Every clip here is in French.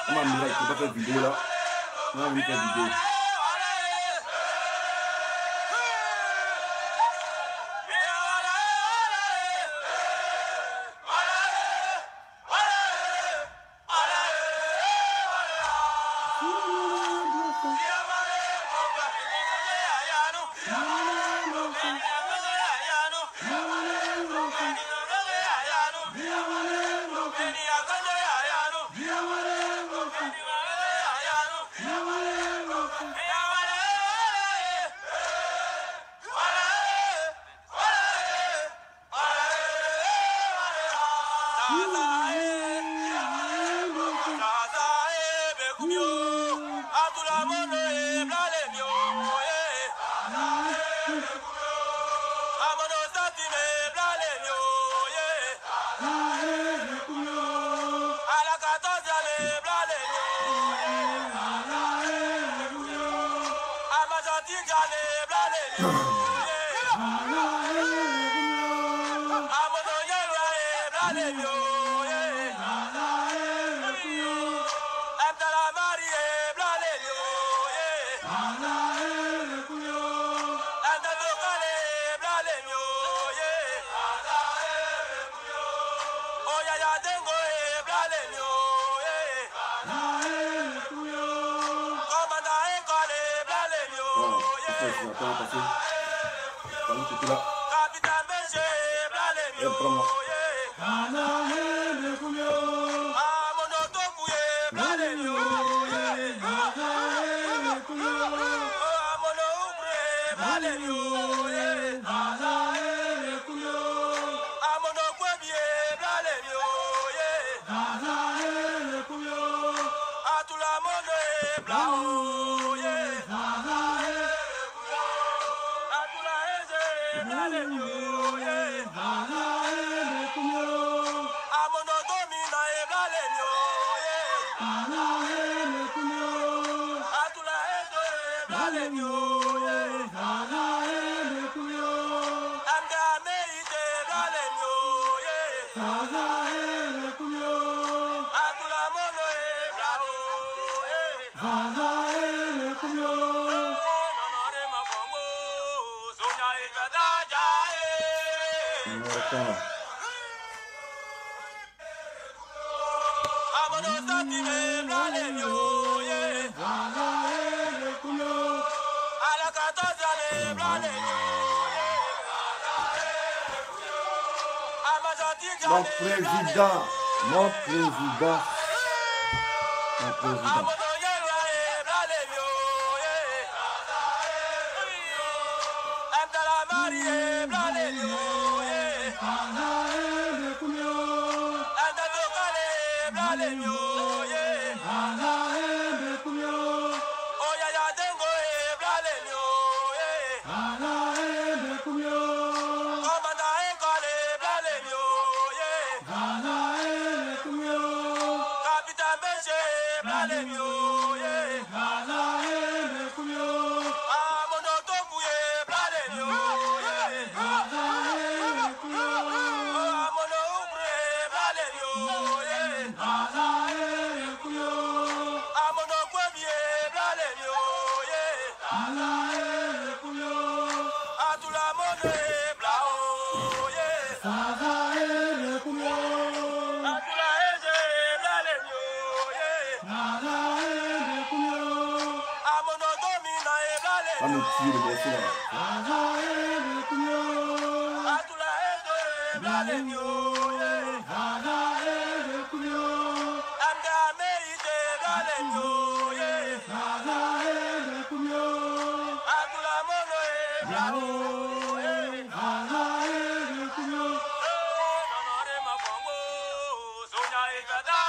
On m'a mis là, je ne peux pas faire vidéo là. On m'a mis faire vidéo. Mon président.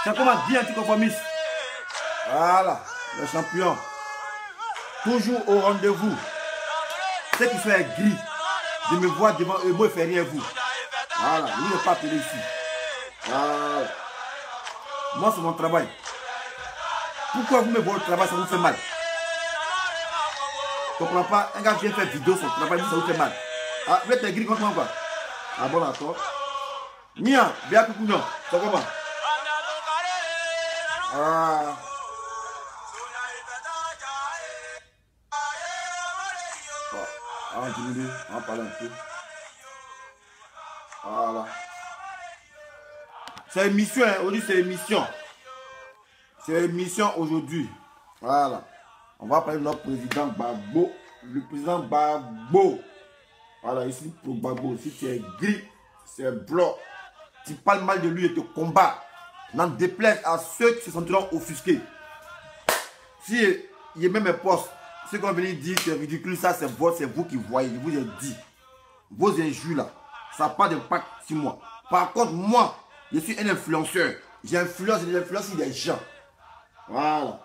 C'est comment bien anticonformiste. Voilà, le champion. Toujours au rendez-vous. Ceux qui sont gris, de me voir devant eux, moi je ne fais rien vous. Voilà, lui n'est pas appelé ici. Voilà. Moi c'est mon travail. Pourquoi vous me voyez au travail, ça vous fait mal? Je ne comprends pas, un gars qui vient faire vidéo sur le travail, ça vous fait mal. Ah, vous êtes gris contre moi quoi? Ah bon d'accord. Nia, bien coucou, c'est comment? Ah. On va diminuer, on va parler un peu. Voilà. C'est une mission, hein. Aujourd'hui c'est une mission. C'est une mission aujourd'hui. Voilà. On va parler de notre président Gbagbo. Le président Gbagbo. Voilà, ici pour Gbagbo. Si tu es gris, c'est blanc. Tu parles mal de lui et te combats. N'en déplaise à ceux qui se sentiront offusqués. Si il y a même un poste, ceux qui vont venir dire que c'est ridicule, ça c'est vous qui voyez. Je vous ai dit. Vos injures là, ça n'a pas d'impact sur moi. Par contre, moi, je suis un influenceur. J'influence les gens. Voilà.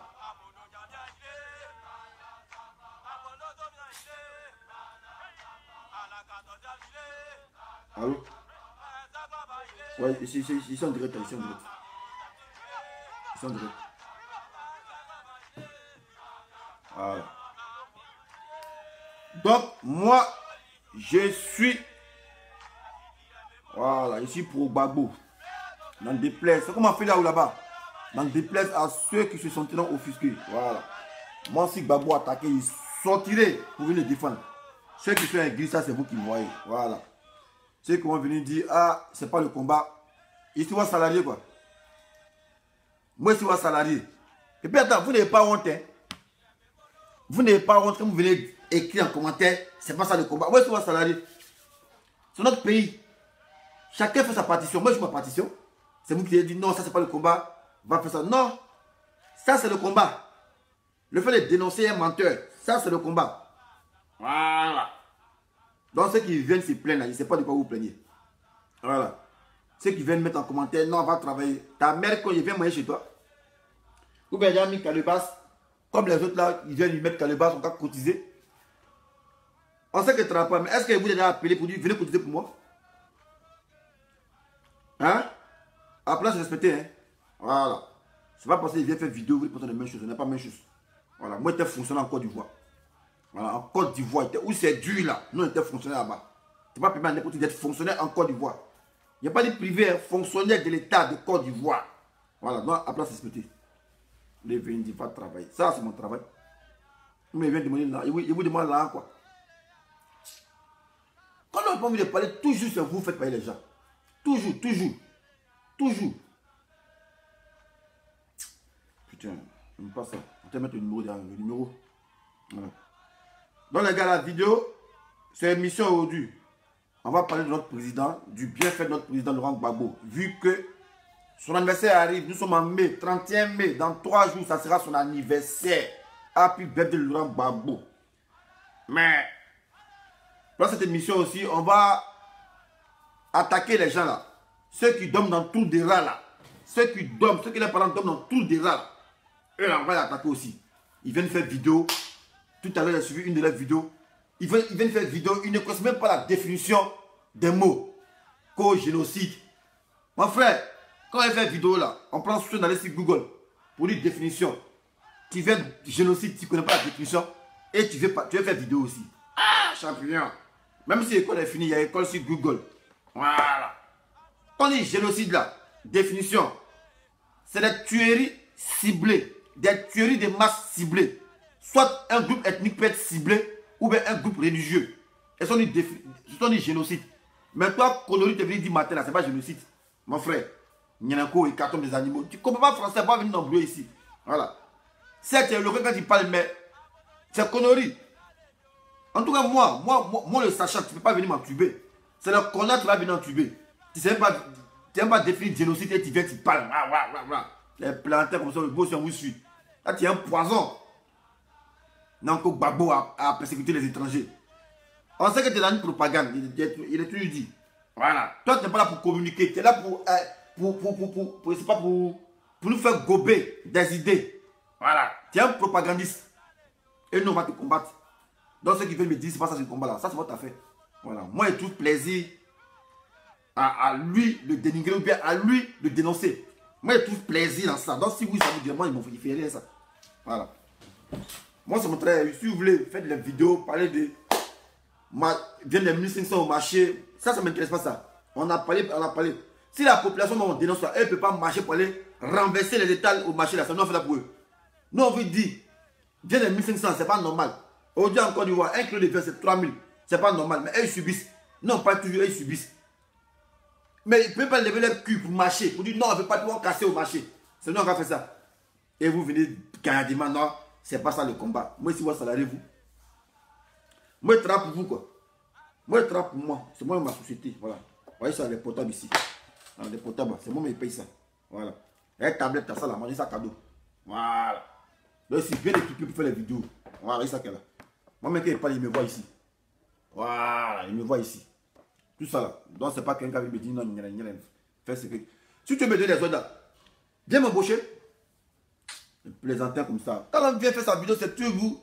Allô? Ouais, ici en direct, ici en direct. Ici en direct. Voilà. Donc, moi, je suis... Voilà, ici pour Gbagbo. N'en déplaise. C'est comme on fait là ou là-bas. N'en déplaise à ceux qui se sentiront offusqués. Voilà. Moi, si Gbagbo attaqué, il sortirait pour venir le défendre. Ceux qui sont aigris, ça c'est vous qui voyez. Voilà. Ceux qui vont venir dire, ah, c'est pas le combat. Ici, on va salarié quoi. Moi, ici, on va salarié. Et puis attends, vous n'avez pas honte. Hein? Vous n'avez pas honte quand vous venez écrire en commentaire, c'est pas ça le combat. Moi, ici, on va salarié. C'est notre pays. Chacun fait sa partition. Moi, je fais ma partition. C'est vous qui avez dit, non, ça, c'est pas le combat. Va faire ça. Non. Ça, c'est le combat. Le fait de dénoncer un menteur, ça, c'est le combat. Voilà. Donc, ceux qui viennent se plaindre, je ne sais pas de quoi vous plaignez. Voilà. Ceux qui viennent mettre en commentaire, non, on va travailler. Ta mère, quand il vient manger chez toi, ou bien il a mis calebasse, comme les autres là, ils viennent lui mettre calebasse, on va cotiser. On sait que tu ne travailles pas, mais est-ce que vous avez appelé pour dire, venez cotiser pour moi? Hein? Après, c'est respecté, hein? Voilà. C'est pas parce qu'il vient faire vidéo, vous pensez la même chose, ce n'est pas la même chose. Voilà. Moi, j'étais fonctionnaire en Côte d'Ivoire. Voilà, en Côte d'Ivoire, où c'est dur là. Nous, on était fonctionnaire là-bas. Tu ne peux pas permettre à n'importe qui d'être fonctionnaire en Côte d'Ivoire. Il n'y a pas de privé, hein, fonctionnaire de l'État de Côte d'Ivoire. Voilà, donc à place respectée. Les venir dire pas travailler. Ça, c'est mon travail. Mais il vient demander là. Il vous demande là quoi. Quand on n'a pas envie de parler, toujours c'est vous faites parler les gens. Toujours. Toujours. Putain, j'aime pas ça. On va mettre le numéro derrière. Le numéro. Voilà. Donc les gars, la vidéo, c'est une mission aujourd'hui. On va parler de notre président, du bienfait de notre président Laurent Gbagbo. Vu que son anniversaire arrive, nous sommes en mai, 31 mai, dans 3 jours, ça sera son anniversaire. Happy birthday Laurent Gbagbo. Mais, dans cette émission aussi, on va attaquer les gens là. Ceux qui dorment dans tout des rats là. Ceux qui les parents dorment dans tout des rats là. Eux là, on va les attaquer aussi. Ils viennent faire vidéo. Tout à l'heure, j'ai suivi une de leurs vidéos. Ils viennent faire vidéo. Ils ne connaissent même pas la définition des mots. Co-génocide. Mon frère, quand on fait vidéo là, on prend soin d'aller sur Google pour dire définition. Tu viens de génocide, tu ne connais pas la définition. Et tu veux faire vidéo aussi. Ah, champion. Même si l'école est finie, il y a école sur Google. Voilà. Quand on dit génocide là, définition, c'est des tueries ciblées. Des tueries de masse ciblées. Soit un groupe ethnique peut être ciblé, ou bien un groupe religieux. Et ce sont des génocides. Mais toi, Connery te venu dire matin là, c'est pas génocide. Mon frère, Nyanako et carton des animaux. Tu ne comprends pas français, pas venir n'embrouiller ici. Voilà. C'est le quand il parle, mais c'est Connery. En tout cas, moi le sachant, tu ne peux pas venir m'entuber. C'est le connard qui va venir m'entuber. Tu ne sais pas définir génocide et tu viens, tu parles. Les plantains comme ça, le beau si on vous suit. Là, tu es un poison. Nanko Gbagbo a persécuté les étrangers. On sait que tu es dans une propagande. Il est toujours dit. Voilà. Toi, tu n'es pas là pour communiquer. Tu es là pour nous faire gober des idées. Voilà. Tu es un propagandiste. Et nous, on va te combattre. Donc, ceux qui veulent me dire, c'est pas ça ce combat-là. Ça, c'est votre affaire. Voilà. Moi, j'ai tout plaisir à lui de dénigrer ou bien à lui de dénoncer. Moi, j'ai tout plaisir dans ça. Donc, si oui, ça vous dit, moi, il fait rien ça. Voilà. Moi, c'est mon travail. Si vous voulez faire des vidéos, parler de des 1500 au marché, ça ne m'intéresse pas ça. On a parlé. Si la population on dénonce ça, elle ne peut pas marcher pour aller renverser les États au marché là. Ça nous on fait là pour eux. Nous, on veut dire, viens des 1500, c'est pas normal. Aujourd'hui, encore du voir, 1 kg de viande, c'est 3000. C'est pas normal. Mais eux, ils subissent. Non, pas toujours, eux, ils subissent. Mais ils ne peuvent pas lever leur cul pour marcher. Pour dire non, on ne veut pas tout casser au marché. C'est nous, on va faire ça. Et vous venez carrément, non, c'est pas ça le combat. Moi, si vous salarié, vous. Moi, je travaille pour vous, quoi. Moi, je travaille pour moi. C'est moi ma société. Voilà. Vous voyez ça, les potables ici. Les potables, c'est moi qui paye ça. Voilà. Et une tablette, t'as ça là, manger ça cadeau. Voilà. Donc, c'est bien équipé pour faire les vidéos. Voilà, voyez ça qu'elle a. Moi, même quand il parle, il me voit ici. Voilà, il me voit ici. Tout ça là. Donc, c'est pas quelqu'un qui me dit non, fais ce que. Si tu me donnes des ordres, viens m'embaucher. Plaisantin comme ça. Quand on vient faire sa vidéo, c'est tout vous.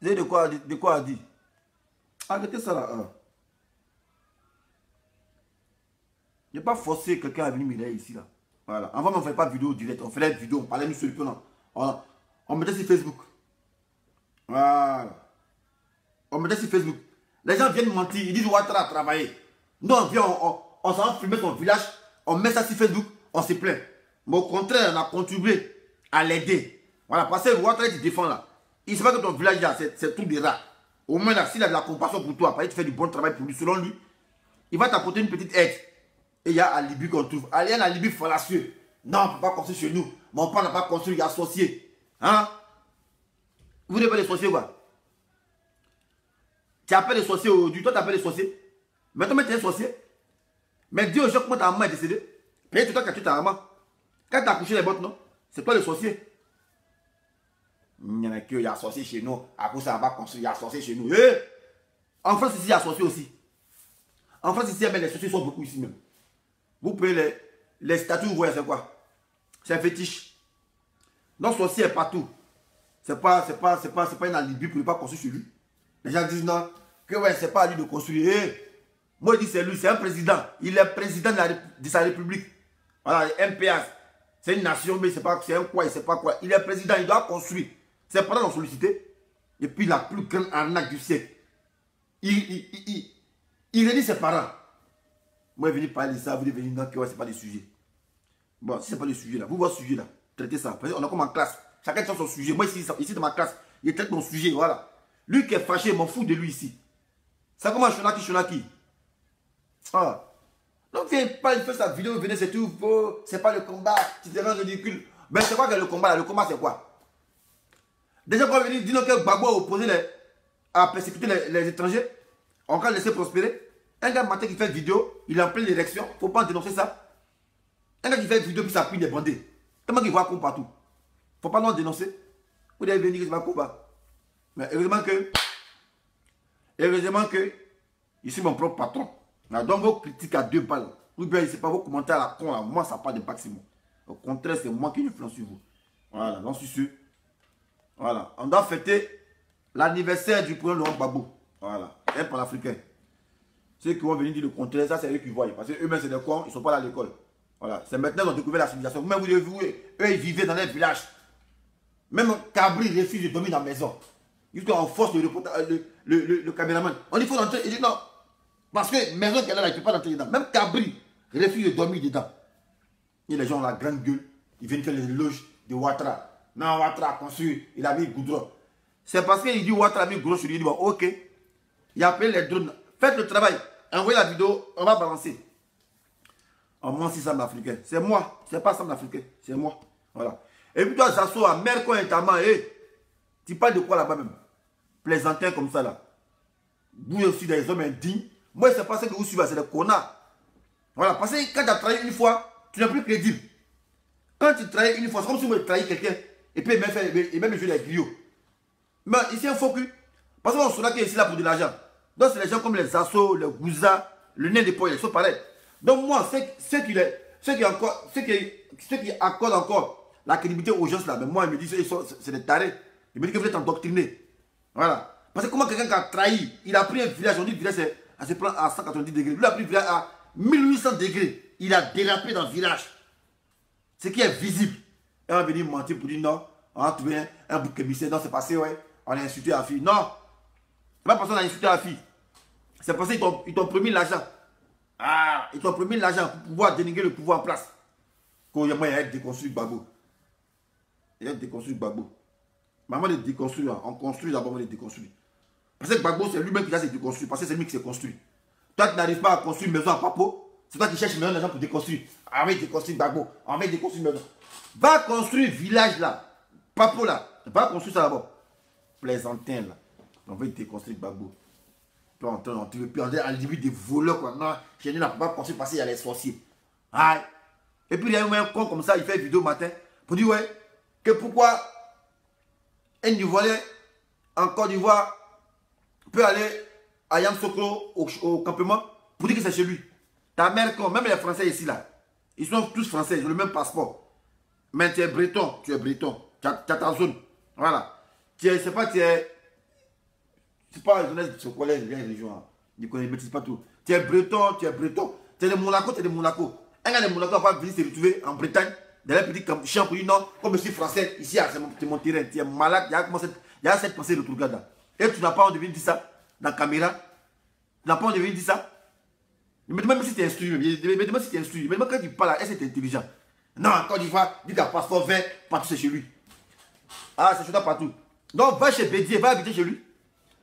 Vous avez de quoi dire. Arrêtez ça là. Hein. Je n'ai pas forcé quelqu'un à venir m'aider ici là. Voilà. Avant, on ne fait pas de vidéo direct. On fait des vidéos, on parlait d'une seule personne. On mettait sur Facebook. Voilà. On mettait sur Facebook. Les gens viennent mentir. Ils disent Ouattara a travaillé. Nous, on vient, on s'en va filmer son village. On met ça sur Facebook. On se plaint. Mais au contraire, on a contribué à l'aider. Voilà. Parce que Ouattara, tu défends là. Il ne sait pas que ton village là, c'est tout des rats. Au moins là, s'il a de la compassion pour toi, parce que tu fais du bon travail pour lui, selon lui, il va t'apporter une petite aide. Et il y a Alibi qu'on trouve. Il y a un Alibi fallacieux. Non, on ne peut pas construire chez nous. Mon père n'a pas construit, il y a associé. Hein? Vous n'avez pas les sorciers, quoi. Tu appelles les sorciers aujourd'hui, toi tu appelles les sorciers. Maintenant, tu es un sorcier. Mais dis aux gens comment ta maman est décédée. Paye tout le temps que tu ta maman. Quand tu as couché les bottes, non? C'est toi le sorcier. Il y en a qui, il y a sorcier chez nous. Après ça, on va construire, il y a sorcier chez nous. Eh! En France, ici, il y a sorcier aussi. En France, ici, les sorciers sont beaucoup ici même. Vous prenez les statues, vous voyez, c'est quoi? C'est un fétiche. Donc, sorcier est partout. C'est pas une alibi pour ne pas construire chez lui. Les gens disent non, que ouais, c'est pas à lui de construire. Moi, je dis c'est lui, c'est un président. Il est président de sa république. Voilà, MPA. C'est une nation, mais c'est un quoi, il sait pas quoi. Il est président, il doit construire. C'est pas l'ont sollicité. Et puis la plus grande arnaque du siècle. Il redit ses parents. Moi, je vais venir parler de ça, vous devez venir dire que ouais, c'est pas des sujets. Bon, si c'est pas des sujets là, vous voyez sujet là, traitez ça. On a comme en classe. Chacun tient son sujet. Moi, ici dans ma classe, il traite mon sujet, voilà. Lui qui est fâché, m'en fout de lui ici. Ça commence Shonaki. Ah. Donc, viens pas, il fait sa vidéo, venez, c'est tout. C'est pas le combat, tu te rends ridicule. Mais c'est quoi que le combat là? Le combat, c'est quoi? Déjà, quand on venir dire que Gbagbo a opposé à persécuter les étrangers, on va laisser prospérer. Un gars matin qui fait vidéo, il est en pleine élection, il ne faut pas dénoncer ça. Un gars qui fait vidéo puis ça prie des bandits. Tellement qu'il voit comme partout. Il ne faut pas non dénoncer. Vous devez venir que c'est pas combat. Mais heureusement que je suis mon propre patron. Donc vos critiques à 2 balles, ou bien c'est pas vos commentaires à la con, là. Moi ça n'a pas d'impact sur moi. Au contraire, c'est moi qui influence sur vous. Voilà, j'en suis sûr. Voilà, on doit fêter l'anniversaire du président Laurent Gbagbo. Voilà, un panafricain. Ceux qui vont venir dire le contraire, ça c'est eux qui voient. Parce qu'eux-mêmes c'est des cons, ils ne sont pas là à l'école. Voilà, c'est maintenant qu'ils ont découvert la civilisation. Vous-même vous devez vous, eux ils vivaient dans les villages. Même Cabri refuse de dormir dans la maison. Jusqu'à on force le caméraman. On dit qu'il faut rentrer, il dit non. Parce que maison qu'elle a là, il ne peut pas rentrer dedans. Même Cabri refuse de dormir dedans. Et les gens ont la grande gueule, ils viennent faire les éloges de Ouattara. Non, Ouattara a construit, il a mis goudron. C'est parce qu'il dit Ouattara a mis goudron sur lui, il dit bon, ok. Il a appelé les drones. Faites le travail, envoyez la vidéo, on va balancer. Oh, moi, c'est Sam l'Africain. C'est moi, c'est pas Sam l'Africain, c'est moi. Voilà. Et puis toi, Zasso, à Merco Intama, tu parles de quoi là-bas même? Plaisantin comme ça là. Vous aussi des hommes indignes. Moi, c'est pas ça que vous suivez, c'est des connards. Voilà, parce que quand tu as trahi une fois, tu n'es plus crédible. Quand tu trahis une fois, c'est comme si vous trahi quelqu'un et puis même jouer les griots. Mais ici, il faut que. Parce qu'on se qui est ici là pour de l'argent. Donc, c'est les gens comme les Zasso, les Gouza, le nez des poils, ils sont pareils. Donc, moi, ceux qui accordent encore la crédibilité aux gens là, mais moi, ils me disent c'est des tarés. Ils me disent que vous êtes endoctrinés. Voilà. Parce que comment quelqu'un qui a trahi, il a pris un village, on dit que le village se prend à 190 degrés. Lui a pris le village à 1800 degrés. Il a dérapé dans le village. Ce qui est visible. Et on va venir mentir pour dire non, on a trouvé un bouc émissaire, non, c'est passé, ouais. On a insulté la fille. Non. C'est pas parce qu'on a insulté la fille. C'est parce qu'ils t'ont promis l'argent. Ah, ils t'ont promis l'argent pour pouvoir dénigrer le pouvoir en place. Qu'il y a déconstruit Gbagbo. Il y a déconstruit Gbagbo. Maman de déconstruire, on construit d'abord, on les déconstruit. Parce que Gbagbo, c'est lui-même qui a été construit. Parce que c'est lui qui s'est construit. Toi, tu n'arrives pas à construire une maison à Papo. C'est toi qui cherches une maison d'argent pour déconstruire. Ah oui, déconstruire Gbagbo. Ah oui, déconstruire une maison. Va construire village là. Papo là. Va construire ça d'abord. Plaisantin là. On veut déconstruire Gbagbo. Puis on dit à début des voleurs quoi. Non, chez nous, on ne peut pas construire parce qu'il y a les sorciers. Aïe. Et puis il y a un con comme ça, il fait une vidéo matin pour dire ouais, que pourquoi un Ivoirien en Côte d'Ivoire peut aller à Yamoussoukro au campement pour dire que c'est chez lui. Ta mère, même les Français ici là, ils sont tous français, ils ont le même passeport. Mais tu es breton, tu as ta zone. Voilà. C'est pas, c'est pas les régions. Ils ne maîtrisent pas tout. Tu es breton. Tu es de Monaco, tu es de Monaco. Un gars de Monaco va pas venir se retrouver en Bretagne, dans un petit champ pour dire non, comme je suis français, ici c'est mon terrain, tu es malade, il y a cette pensée de tout là. Et tu n'as pas envie de dire ça dans la caméra. Tu n'as pas envie de dire ça. Mais même si tu es instruit, même quand tu parles, est-ce que tu es intelligent? Non, quand il va, dis qu'un passeport vert, partout c'est chez lui. Ah, c'est chez toi partout. Donc va chez Bédier, va habiter chez lui.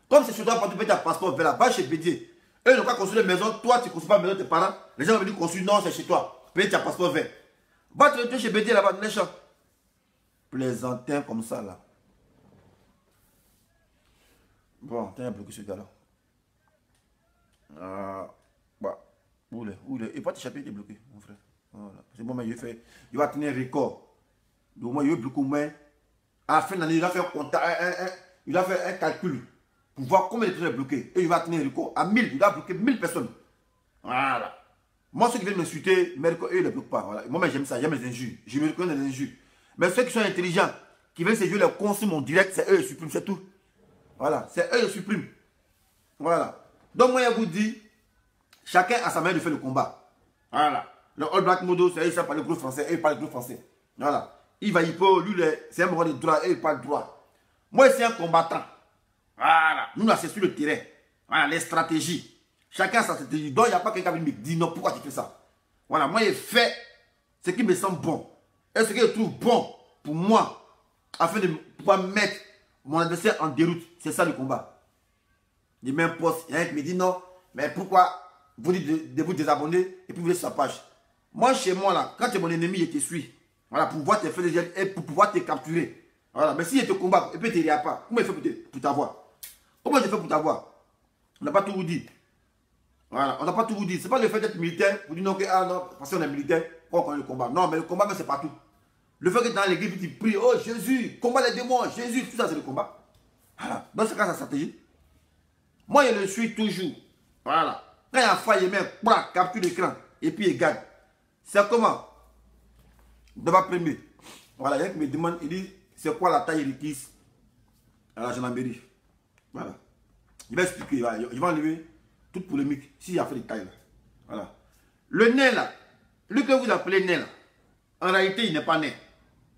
Comme c'est chez toi partout, tu as un passeport vert là, va chez Bédier. Eux ils n'ont pas construit une maison, toi tu ne construis pas la maison de tes parents. Les gens vont venir construire, non, c'est chez toi. Peut-être tu as un passeport vert. Va te retrouver chez Bédier là-bas, dans les champs. Plaisantin comme ça là. Bon, t'as bloqué ce gars là. Bah, où est? Il va t'échapper, il est bloqué, mon frère. Voilà. C'est bon, mais il va tenir un record. Donc, moi, il va bloquer au moins. À la fin de l'année, il va faire un calcul pour voir combien de personnes sont bloquées. Et il va tenir un record à 1000. Il va bloquer 1000 personnes. Voilà. Moi, ceux qui viennent m'insulter, eux, ils ne le bloquent pas. Voilà. Moi, j'aime ça, j'aime les injures. Je me reconnais les injures. Mais ceux qui sont intelligents, qui veulent se jouer les consomment en direct, c'est eux, ils suppriment, c'est tout. Voilà, c'est eux, ils suppriment. Voilà. Donc, moi, je vous dis, chacun a sa manière de faire le combat. Voilà. Le All Black Modo, c'est eux, ils parlent le gros français, eux, ils parlent le gros français. Voilà. Il va y pour lui, c'est un moment de droit, eux, ils parlent droit. Moi, c'est un combattant. Voilà. Nous, là, c'est sur le terrain. Voilà, les stratégies. Chacun a sa stratégie. Donc, il n'y a pas quelqu'un qui me dit non, pourquoi tu fais ça? Voilà, moi, je fais ce qui me semble bon. Et ce que je trouve bon pour moi, afin de pouvoir mettre mon adversaire en déroute. C'est ça le combat. Les mêmes postes. Il y a un qui me dit non, mais pourquoi vous dites de vous désabonner et puis vous êtes sur sa page? Moi, chez moi, là, quand tu es mon ennemi, je te suis. Voilà, pour pouvoir te faire des gels et pour pouvoir te capturer. Voilà, mais si je te combat et puis tu ne réagis pas, comment il fait pour t'avoir? Comment je fais pour t'avoir? On n'a pas tout vous dit. Voilà, on n'a pas tout vous dit. Ce n'est pas le fait d'être militaire, vous dites non, que, ah non, parce qu'on est militaire, qu'on connaît le combat. Non, mais le combat, c'est partout. Le fait que dans l'église, tu pries, oh Jésus, combat les démons, Jésus, tout ça, c'est le combat. Voilà, dans ce cas, sa stratégie. Moi, je le suis toujours. Voilà. Quand il y a un faille, il met capture l'écran et puis il gagne. C'est comment? Devant premier. Voilà, il y a qui me demande, il dit, c'est quoi la taille requise à la gendarmerie? Voilà. Il va expliquer, voilà. Il va enlever toute polémique s'il a fait des tailles là. Voilà. Le nez là, lui que vous appelez nez là, en réalité, il n'est pas né.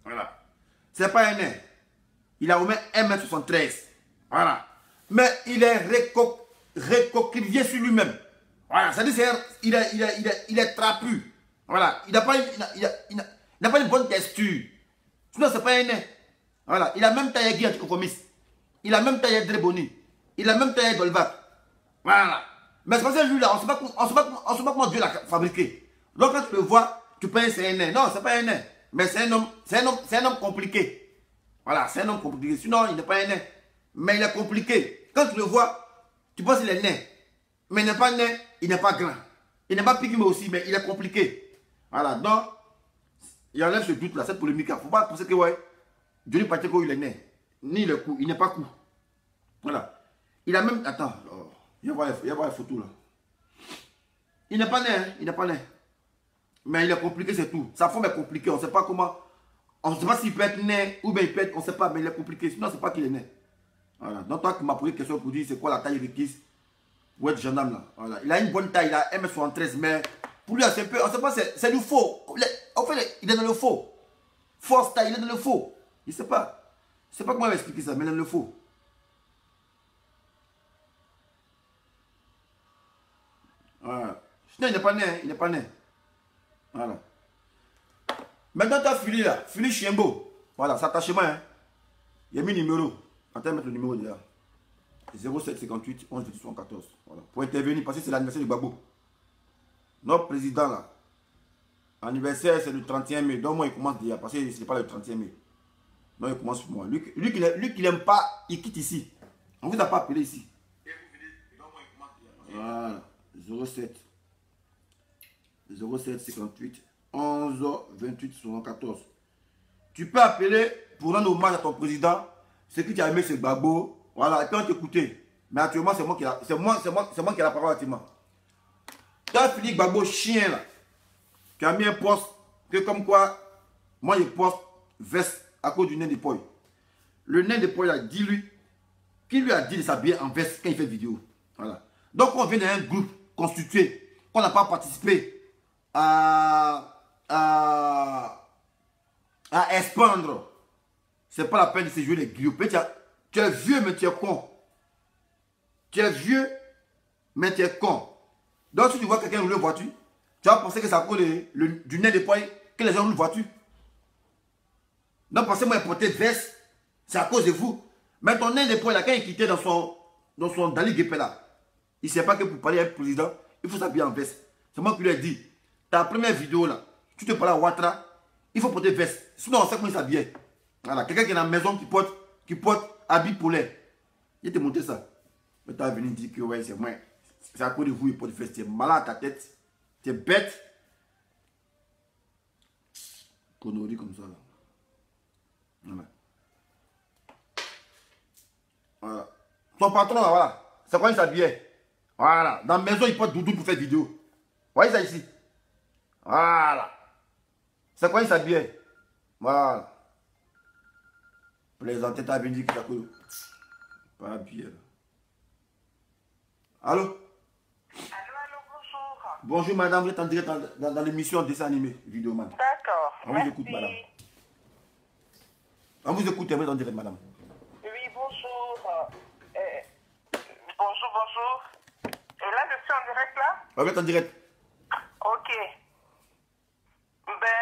Voilà. C'est pas un nez. Il a au moins 1m73. Voilà. Mais il est récoquillé sur lui-même. Voilà. C'est-à-dire il est trapu. Voilà. Il n'a pas une bonne texture. Sinon, c'est pas un nez. Voilà. Il a même taillé Guy anticonformiste. Il a même taillé Dreboni. Il a même taillé Dolvac. Voilà. Mais c'est parce que lui là, on ne sait pas comment Dieu l'a fabriqué. Donc quand tu le vois, tu penses que c'est un nez. Non, c'est pas un nez. Mais c'est un homme compliqué. Voilà, c'est un homme compliqué. Sinon, il n'est pas un nez. Mais il est compliqué. Quand tu le vois, tu penses qu'il est né. Mais il n'est pas né, il n'est pas grand. Il n'est pas pygmé aussi, mais il est compliqué. Voilà, donc, il enlève ce doute là, cette polémique. Il ne faut pas penser que, ouais, Johnny Pacheco, il est né. Ni le coup, il n'est pas coup. Voilà. Il a même. Attends, il va y avoir les photos là. Il n'est pas né, hein, il n'est pas né. Mais il est compliqué, c'est tout. Sa forme est compliquée, on ne sait pas comment. On ne sait pas s'il peut être né ou bien il peut être, on ne sait pas, mais il est compliqué. Sinon, c'est pas qu'il est né. Voilà. Donc, toi qui m'as posé une question pour dire c'est quoi la taille requise pour être gendarme là. Voilà. Il a une bonne taille, il a 1m73, mais pour lui, c'est un peu, on ne sait pas, c'est du faux. En fait, il est dans le faux. Force taille, il est dans le faux. Il ne sait pas. Je ne sais pas comment il va expliquer ça, mais il est dans le faux. Voilà. Sinon, il n'est pas né, hein, il n'est pas né. Voilà. Maintenant, tu as Fili là, Fili Chiembo. Voilà, c'est attachement. Hein. Il y a mis le numéro. Attends, mettre le numéro déjà. 0758 11 74. Voilà. Pour intervenir, parce que c'est l'anniversaire de Gbagbo. Notre président là, anniversaire c'est le 31 mai. Donc moi il commence déjà, parce que ce n'est pas le 31 mai. Non, il commence pour moi. Lui qui n'aime pas, il quitte ici. On ne vous a pas appelé ici. Voilà. 07 58 11 28 74. Tu peux appeler pour rendre hommage à ton président. Ce que tu as aimé, c'est Gbagbo. Voilà, et puis on t'écouter. Mais actuellement, c'est moi qui ai la parole actuellement. Tu as fini Gbagbo chien là. Tu as mis un poste que comme quoi, moi je poste veste à cause du nain de poil. Le nain de poil a dit lui, qui lui a dit de s'habiller en veste quand il fait vidéo. Voilà. Donc on vient d'un groupe constitué, qu'on n'a pas participé à expandre. C'est pas la peine de se jouer les griots. Tu es vieux mais tu es con. Tu es vieux mais tu es con. Donc si tu vois quelqu'un rouler une voiture, tu vas penser que c'est à cause du nez de poil que les gens roulent une voiture. Donc parce que moi j'ai porté veste, c'est à cause de vous. Mais ton nez de poil là, quand il quittait dans son Dali Guépé là, il ne sait pas que pour parler avec le président, il faut s'habiller en veste. C'est moi qui lui ai dit, ta première vidéo là, tu te parles à Ouattara, il faut porter veste. Sinon on sait comment il s'habille. Voilà, quelqu'un qui est dans la maison qui porte habit polaire. Il te montré ça. Mais tu as venu dire que ouais, c'est moi. C'est à cause de vous, il porte veste. Tu es malade à ta tête. Tu es bête. Connerie comme ça là. Voilà. Voilà. Ton patron là, voilà. C'est quoi il s'habillait? Voilà. Dans la maison, il porte doudou pour faire vidéo. Vous voyez ça ici? Voilà. C'est quoi il s'habillait? Voilà. Plaisanter, t'as bien dit que t'as quoi? Pas bien. Allô? Allô, bonjour. Bonjour madame, vous êtes en direct dans l'émission dessin animé, vidéo man. D'accord. On vous écoute madame. On vous écoute, vous êtes en direct madame. Oui, bonjour. Bonjour. Et là, je suis en direct là? Vous êtes en direct. Ok. Ben,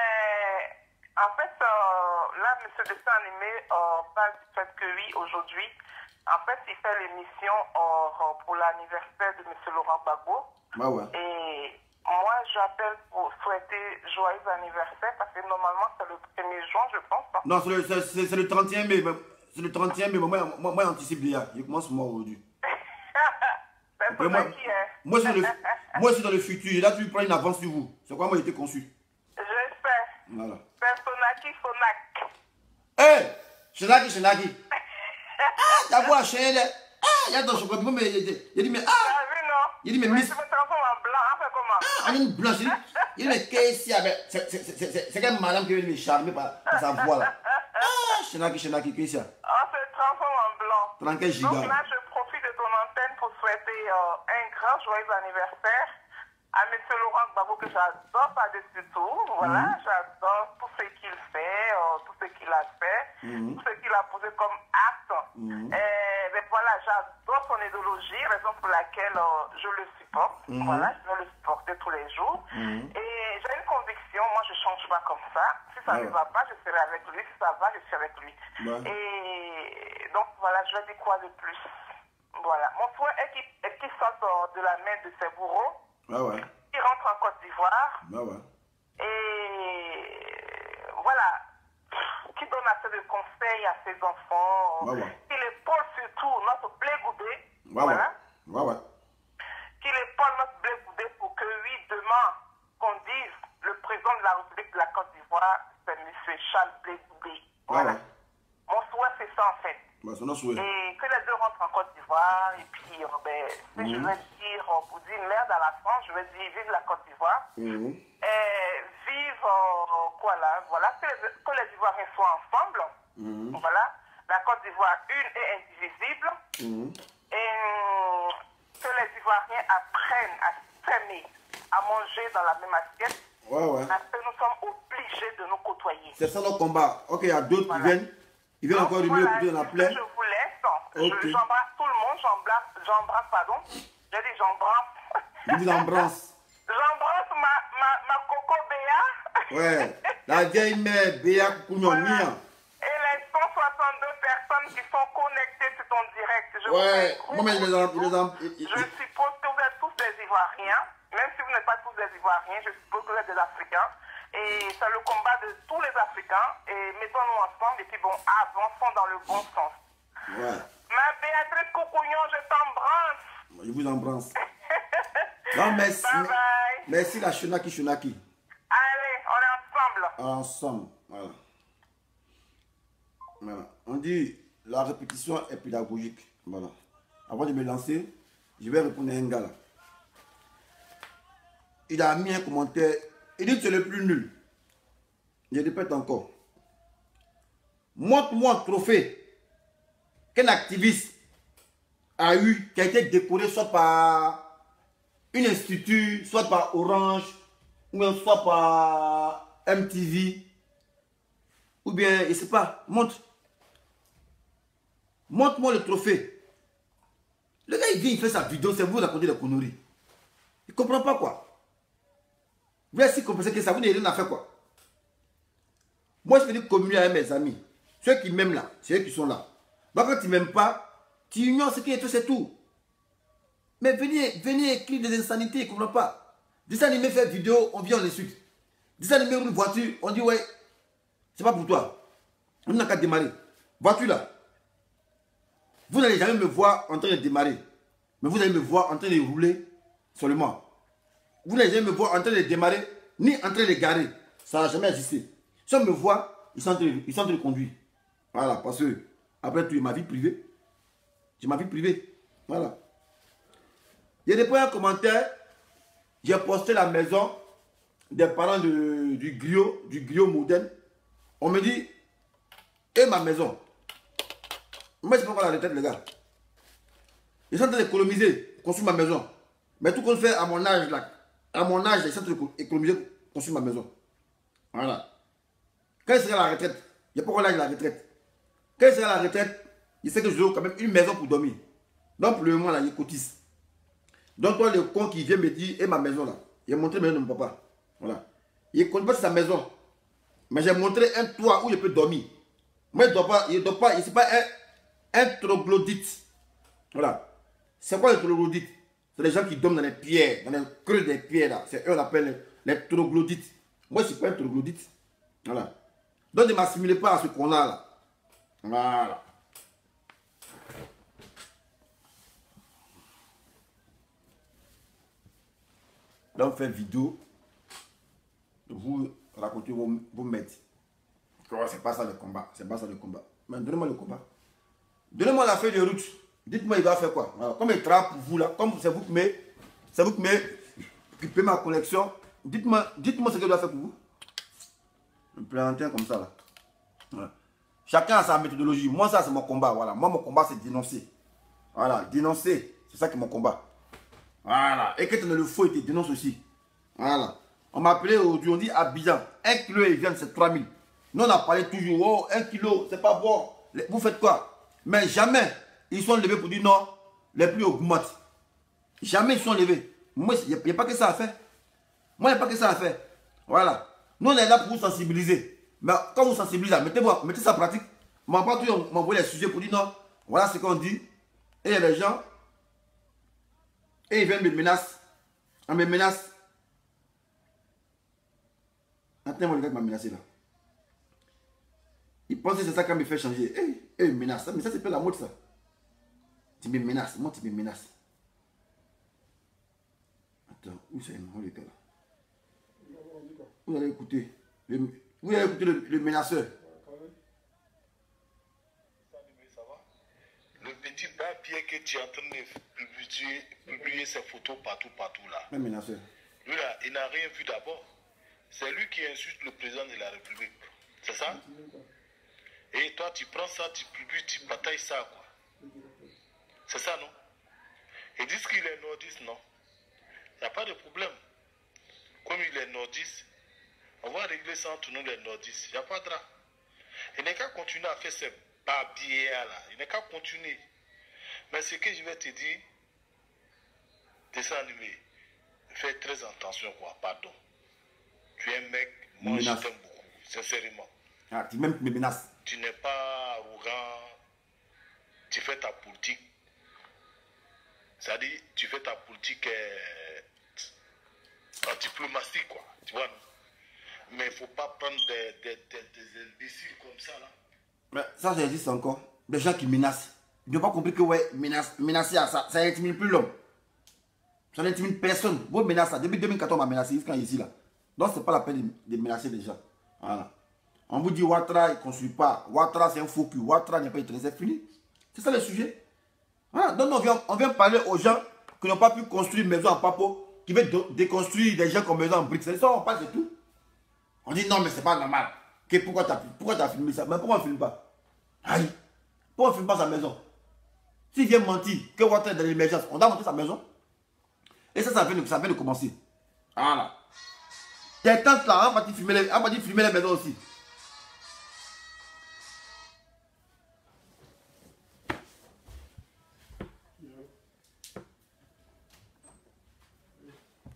en fait, là, monsieur dessin animé parle du fait que oui, aujourd'hui, en fait, il fait l'émission pour l'anniversaire de monsieur Laurent Gbagbo. Ah ouais. Et moi, j'appelle pour souhaiter joyeux anniversaire parce que normalement, c'est le 1er juin, je pense. Hein. Non, c'est le 31 mai. C'est le 31 mai, mais moi j'anticipe déjà. Je commence moi aujourd'hui. C'est pour ça qui est. Moi, je suis dans le futur. Là, tu prends une avance sur vous. C'est quoi moi j'ai été conçu? Je sais. Voilà. Personnaki Fonac. Hé! Chenaki. Ah, t'as vu la chaîne? Ah, il y a dans son côté. Mais il dit, mais ah! T'as vu, non? Il dit, mais Miss. Tu me transformes en blanc, hein, fait comment? Ah, on est une blanche. Il dit, mais qu'est-ce qu'il y a? C'est quand même madame qui vient me charmer par sa voix là. Ah, Chenaki, qu'est-ce qu'il y a? On se transforme en blanc. 34 gigas. Donc là, je profite de ton antenne pour souhaiter un grand joyeux anniversaire à M. Laurent Gbagbo que j'adore par-dessus tout. Voilà, j'adore tout ce qu'il fait, tout ce qu'il a fait, tout ce qu'il a posé comme acte. Mais voilà, j'adore son idéologie, raison pour laquelle je le supporte. Voilà, je vais le supporter tous les jours. Et j'ai une conviction, moi je ne change pas comme ça. Si ça ne va pas, je serai avec lui. Si ça va, je suis avec lui. Et donc voilà, je vais dire quoi de plus. Voilà, mon souhait est qu'il sorte de la main de ses bourreaux. Ah ouais. Qui rentre en Côte d'Ivoire. Ah ouais. Et voilà, qui donne assez de conseils à ses enfants. Qui épaule surtout notre blé goudé. Voilà. Qui épaule notre blé goudé pour que oui, demain, qu'on dise le président de la République de la Côte d'Ivoire, c'est M. Charles Blé Goudé. Voilà. Mon souhait, c'est ça en fait. Et que les deux rentrent en Côte d'Ivoire. Et puis, si je vais dire, pour dire merde à la France, je vais dire vive la Côte d'Ivoire. Et vive, quoi là, voilà, que les Ivoiriens soient ensemble. Voilà, la Côte d'Ivoire une et indivisible. Et que les Ivoiriens apprennent à s'aimer, à manger dans la même assiette. Parce que nous sommes obligés de nous côtoyer. C'est ça notre combat. Ok, il y a d'autres qui viennent. Ils viennent encore du mieux pour la plaie. Je vous laisse. J'embrasse tout le monde. J'embrasse, pardon. J'ai dit j'embrasse. Je dis j'embrasse. J'embrasse ma coco Béa. Ouais. La vieille mère Béa Kounyonia. Et les 162 personnes qui sont connectées sur ton direct. Je Ouais, moi, je suppose que vous êtes tous des Ivoiriens. Même si vous n'êtes pas tous des Ivoiriens, je suppose que vous êtes des Africains. Et c'est le combat de tous les Africains. Et mettons-nous ensemble et puis bon, avançons dans le bon sens. Ouais. Ma Béatrice Cocognon, je t'embrasse. Je vous embrasse. Non, merci. Bye bye. Merci la Shunaki. Allez, on est ensemble. Ensemble, voilà. Voilà. On dit la répétition est pédagogique. Voilà. Avant de me lancer, je vais répondre à un gars là. Il a mis un commentaire. Il dit que c'est le plus nul. Je répète encore. Montre-moi un trophée qu'un activiste a eu, qui a été décoré soit par une institut, soit par Orange, ou bien soit par MTV, ou bien, je ne sais pas, montre-moi le trophée. Le gars, il vient, il fait sa vidéo, c'est vous racontez des conneries. Il ne comprend pas quoi. Vous avez si compris que ça, vous n'avez rien à faire quoi. Moi, je vais communier avec mes amis. Ceux qui m'aiment là, c'est eux qui sont là. Donc, quand tu ne m'aimes pas, tu ignores ce qui est fait, c'est tout. Mais venez écrire des insanités, il ne comprend pas. Dessin animé fait vidéo, on vient, on les suit. Dessin animé une voiture, on dit ouais, c'est pas pour toi. On n'a qu'à démarrer. Voiture là. Vous n'allez jamais me voir en train de démarrer. Mais vous allez me voir en train de rouler seulement. Vous n'allez jamais me voir en train de démarrer, ni en train de garer. Ça n'a jamais existé. Si on me voit, ils sont en train de conduire. Voilà, parce que, après tout, ma vie privée. J'ai ma vie privée. Voilà. Il y a des premiers commentaires. J'ai posté la maison des parents du griot moderne. On me dit, et ma maison. Moi, je ne sais pas quoi la retraite, les gars. Ils sont en train d'économiser, construire ma maison. Mais tout qu'on fait à mon âge, là, ils sont en train d'économiser, construire ma maison. Voilà. Quand il sera à la retraite, il n'y a pas l'âge de la retraite. Quand il sera à la retraite, il sait que je dois quand même une maison pour dormir. Donc, pour le moment, là, il cotise. Donc, toi, le con qui vient me dire, et ma maison, là, il a montré ma maison de mon papa. Voilà. Il ne connaît pas sa maison. Mais j'ai montré un toit où il peut dormir. Moi, il ne dort pas, c'est pas un troglodyte. Voilà. C'est quoi le troglodyte? C'est les gens qui dorment dans les pierres, dans les creux des pierres, là. C'est eux qu'on appelle les troglodytes. Moi, je ne suis pas un troglodyte. Voilà. Donc, ne m'assimilez pas à ce qu'on-là, là. Voilà. Là, on fait vidéo. Vous racontez vos maîtres. C'est pas ça le combat. C'est pas ça le combat. Mais donnez-moi le combat. Donnez-moi la feuille de route. Dites-moi, il va faire quoi. Alors, comme il travaille pour vous là, comme c'est vous qui payez ma connexion, dites-moi ce qu'il doit faire pour vous. Un plantain comme ça là. Voilà. Chacun a sa méthodologie. Moi, ça, c'est mon combat. Voilà. Moi, mon combat, c'est dénoncer. Voilà. Dénoncer. C'est ça qui est mon combat. Voilà. Et quand tu le faux, il te dénonce aussi. Voilà. On m'a appelé aujourd'hui, on dit Abidjan. 1 kilo et viande, c'est 3000. Nous, on a parlé toujours. Oh, 1 kilo, c'est pas bon. Vous faites quoi? Mais jamais ils sont levés pour dire non, les prix augmentent. Jamais ils sont levés. Moi, il n'y a pas que ça à faire. Moi, il n'y a pas que ça à faire. Voilà. Nous, on est là pour vous sensibiliser. Mais quand vous sensibilisez, mettez ça en pratique. M'envoie les sujets pour dire non. Voilà ce qu'on dit. Et il y a des gens. Et ils viennent me menacer. On me menace. Attends-moi, le gars qui m'a menacé là. Il pense que c'est ça qui me fait changer. Il me menace. Mais ça, c'est pas la mode, ça. Tu me menaces. Moi, tu me menaces. Attends, où c'est le gars là? Vous allez écouter. Vous allez écouter le menaceur. Le petit papier que tu es en train de publier ses photos partout là. Un menaceur. Lui là, il n'a rien vu d'abord. C'est lui qui insulte le président de la République. C'est ça? Et toi, tu prends ça, tu publies, tu batailles ça, quoi. C'est ça, non? Ils disent qu'il est nordiste, non? Il n'y a pas de problème. Comme il est nordiste, on va régler ça entre nous les nordistes. Il n'y a pas de drap. Il n'est qu'à continuer à faire ces babières-là. Il n'est qu'à continuer. Mais ce que je vais te dire, dessin animé, fais très attention, quoi. Pardon. Tu es un mec, moi je t'aime beaucoup, sincèrement. Ah, tu même me menaces. Tu n'es pas arrogant, tu fais ta politique, C'est-à-dire, tu fais ta politique en diplomatie, quoi. Tu vois, non? Mais il ne faut pas prendre des imbéciles comme ça, là. Mais ça, existe encore. Des gens qui menacent. Ils n'ont pas compris que, ouais, menacer à ça, ça n'intimide plus l'homme. Ça n'intimide personne. Vous menacez ça. Depuis 2014, on m'a menacé quand ici, là. Donc, ce n'est pas la peine de menacer les gens. Voilà. On vous dit Ouattara, il ne construit pas. Ouattara, c'est un faux cul. Ouattara n'est pas intéressé. C'est fini. C'est ça le sujet. Voilà. Donc, on vient parler aux gens qui n'ont pas pu construire une maison en papo, qui veulent déconstruire des gens qui ont maison en briques. C'est ça, on parle de tout. On dit non, mais c'est pas normal. Pourquoi tu as filmé ça? Mais pourquoi on ne filme pas? Aïe. Pourquoi on ne filme pas sa maison? S'il vient mentir que Ouattara est dans l'émergence, on doit montrer sa maison. Et ça vient de commencer. Voilà. Tes tantes là, on va filmer les maisons aussi.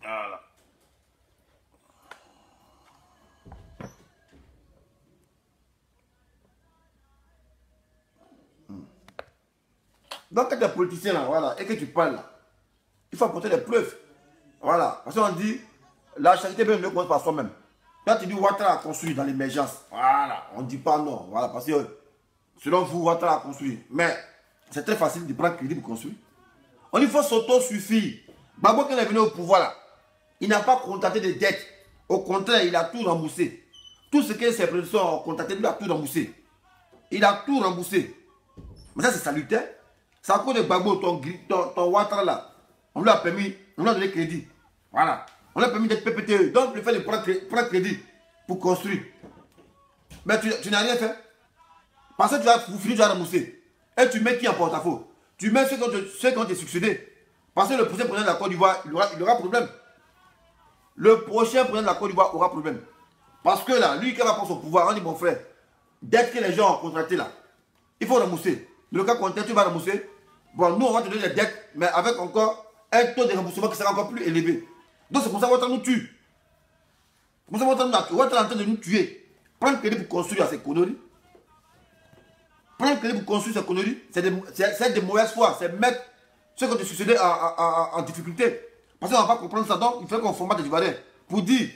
Voilà. Donc quand tu es politicien là, voilà, et que tu parles là, il faut apporter des preuves. Voilà. Parce qu'on dit, la charité ne commence par soi-même. Quand tu dis Ouattara a construit dans l'émergence, voilà, on ne dit pas non. Voilà, parce que selon vous, Ouattara a construit. Mais c'est très facile de prendre crédit pour construire. On dit qu'il faut s'auto-suffire. Gbagbo, quand il est venu au pouvoir là, il n'a pas contracté de dettes. Au contraire, il a tout remboursé. Tout ce que ses prédécesseurs ont contracté, lui a tout remboursé. Il a tout remboursé. Mais ça, c'est salutaire. C'est à cause de Gbagbo, ton Ouattara là. On lui a permis, on lui a donné crédit. Voilà. On lui a permis d'être PPTE. Donc, le fait de prendre crédit pour construire. Mais tu n'as rien fait. Parce que tu vas finir, tu vas rembourser. Et tu mets qui en porte-à-faux? Tu mets ceux qui ont été succédés. Parce que le prochain président de la Côte d'Ivoire, il aura problème. Le prochain président de la Côte d'Ivoire aura problème. Parce que là, lui qui va prendre son pouvoir, on dit mon frère, dès que les gens ont contracté là, il faut rembourser. Dans le cas contraire, tu vas rembourser. Bon, nous, on va te donner des dettes, mais avec encore un taux de remboursement qui sera encore plus élevé. Donc, c'est pour ça que Ouattara nous tue. C'est pour ça que Ouattara est en train de nous tuer. Prendre crédit pour construire ces conneries. Prendre crédit pour construire ces conneries, c'est de mauvaise foi. C'est mettre ceux qui ont été succédés en difficulté. Parce qu'on ne va pas comprendre ça. Donc, il faut qu'on formate les Ivoiriens pour dire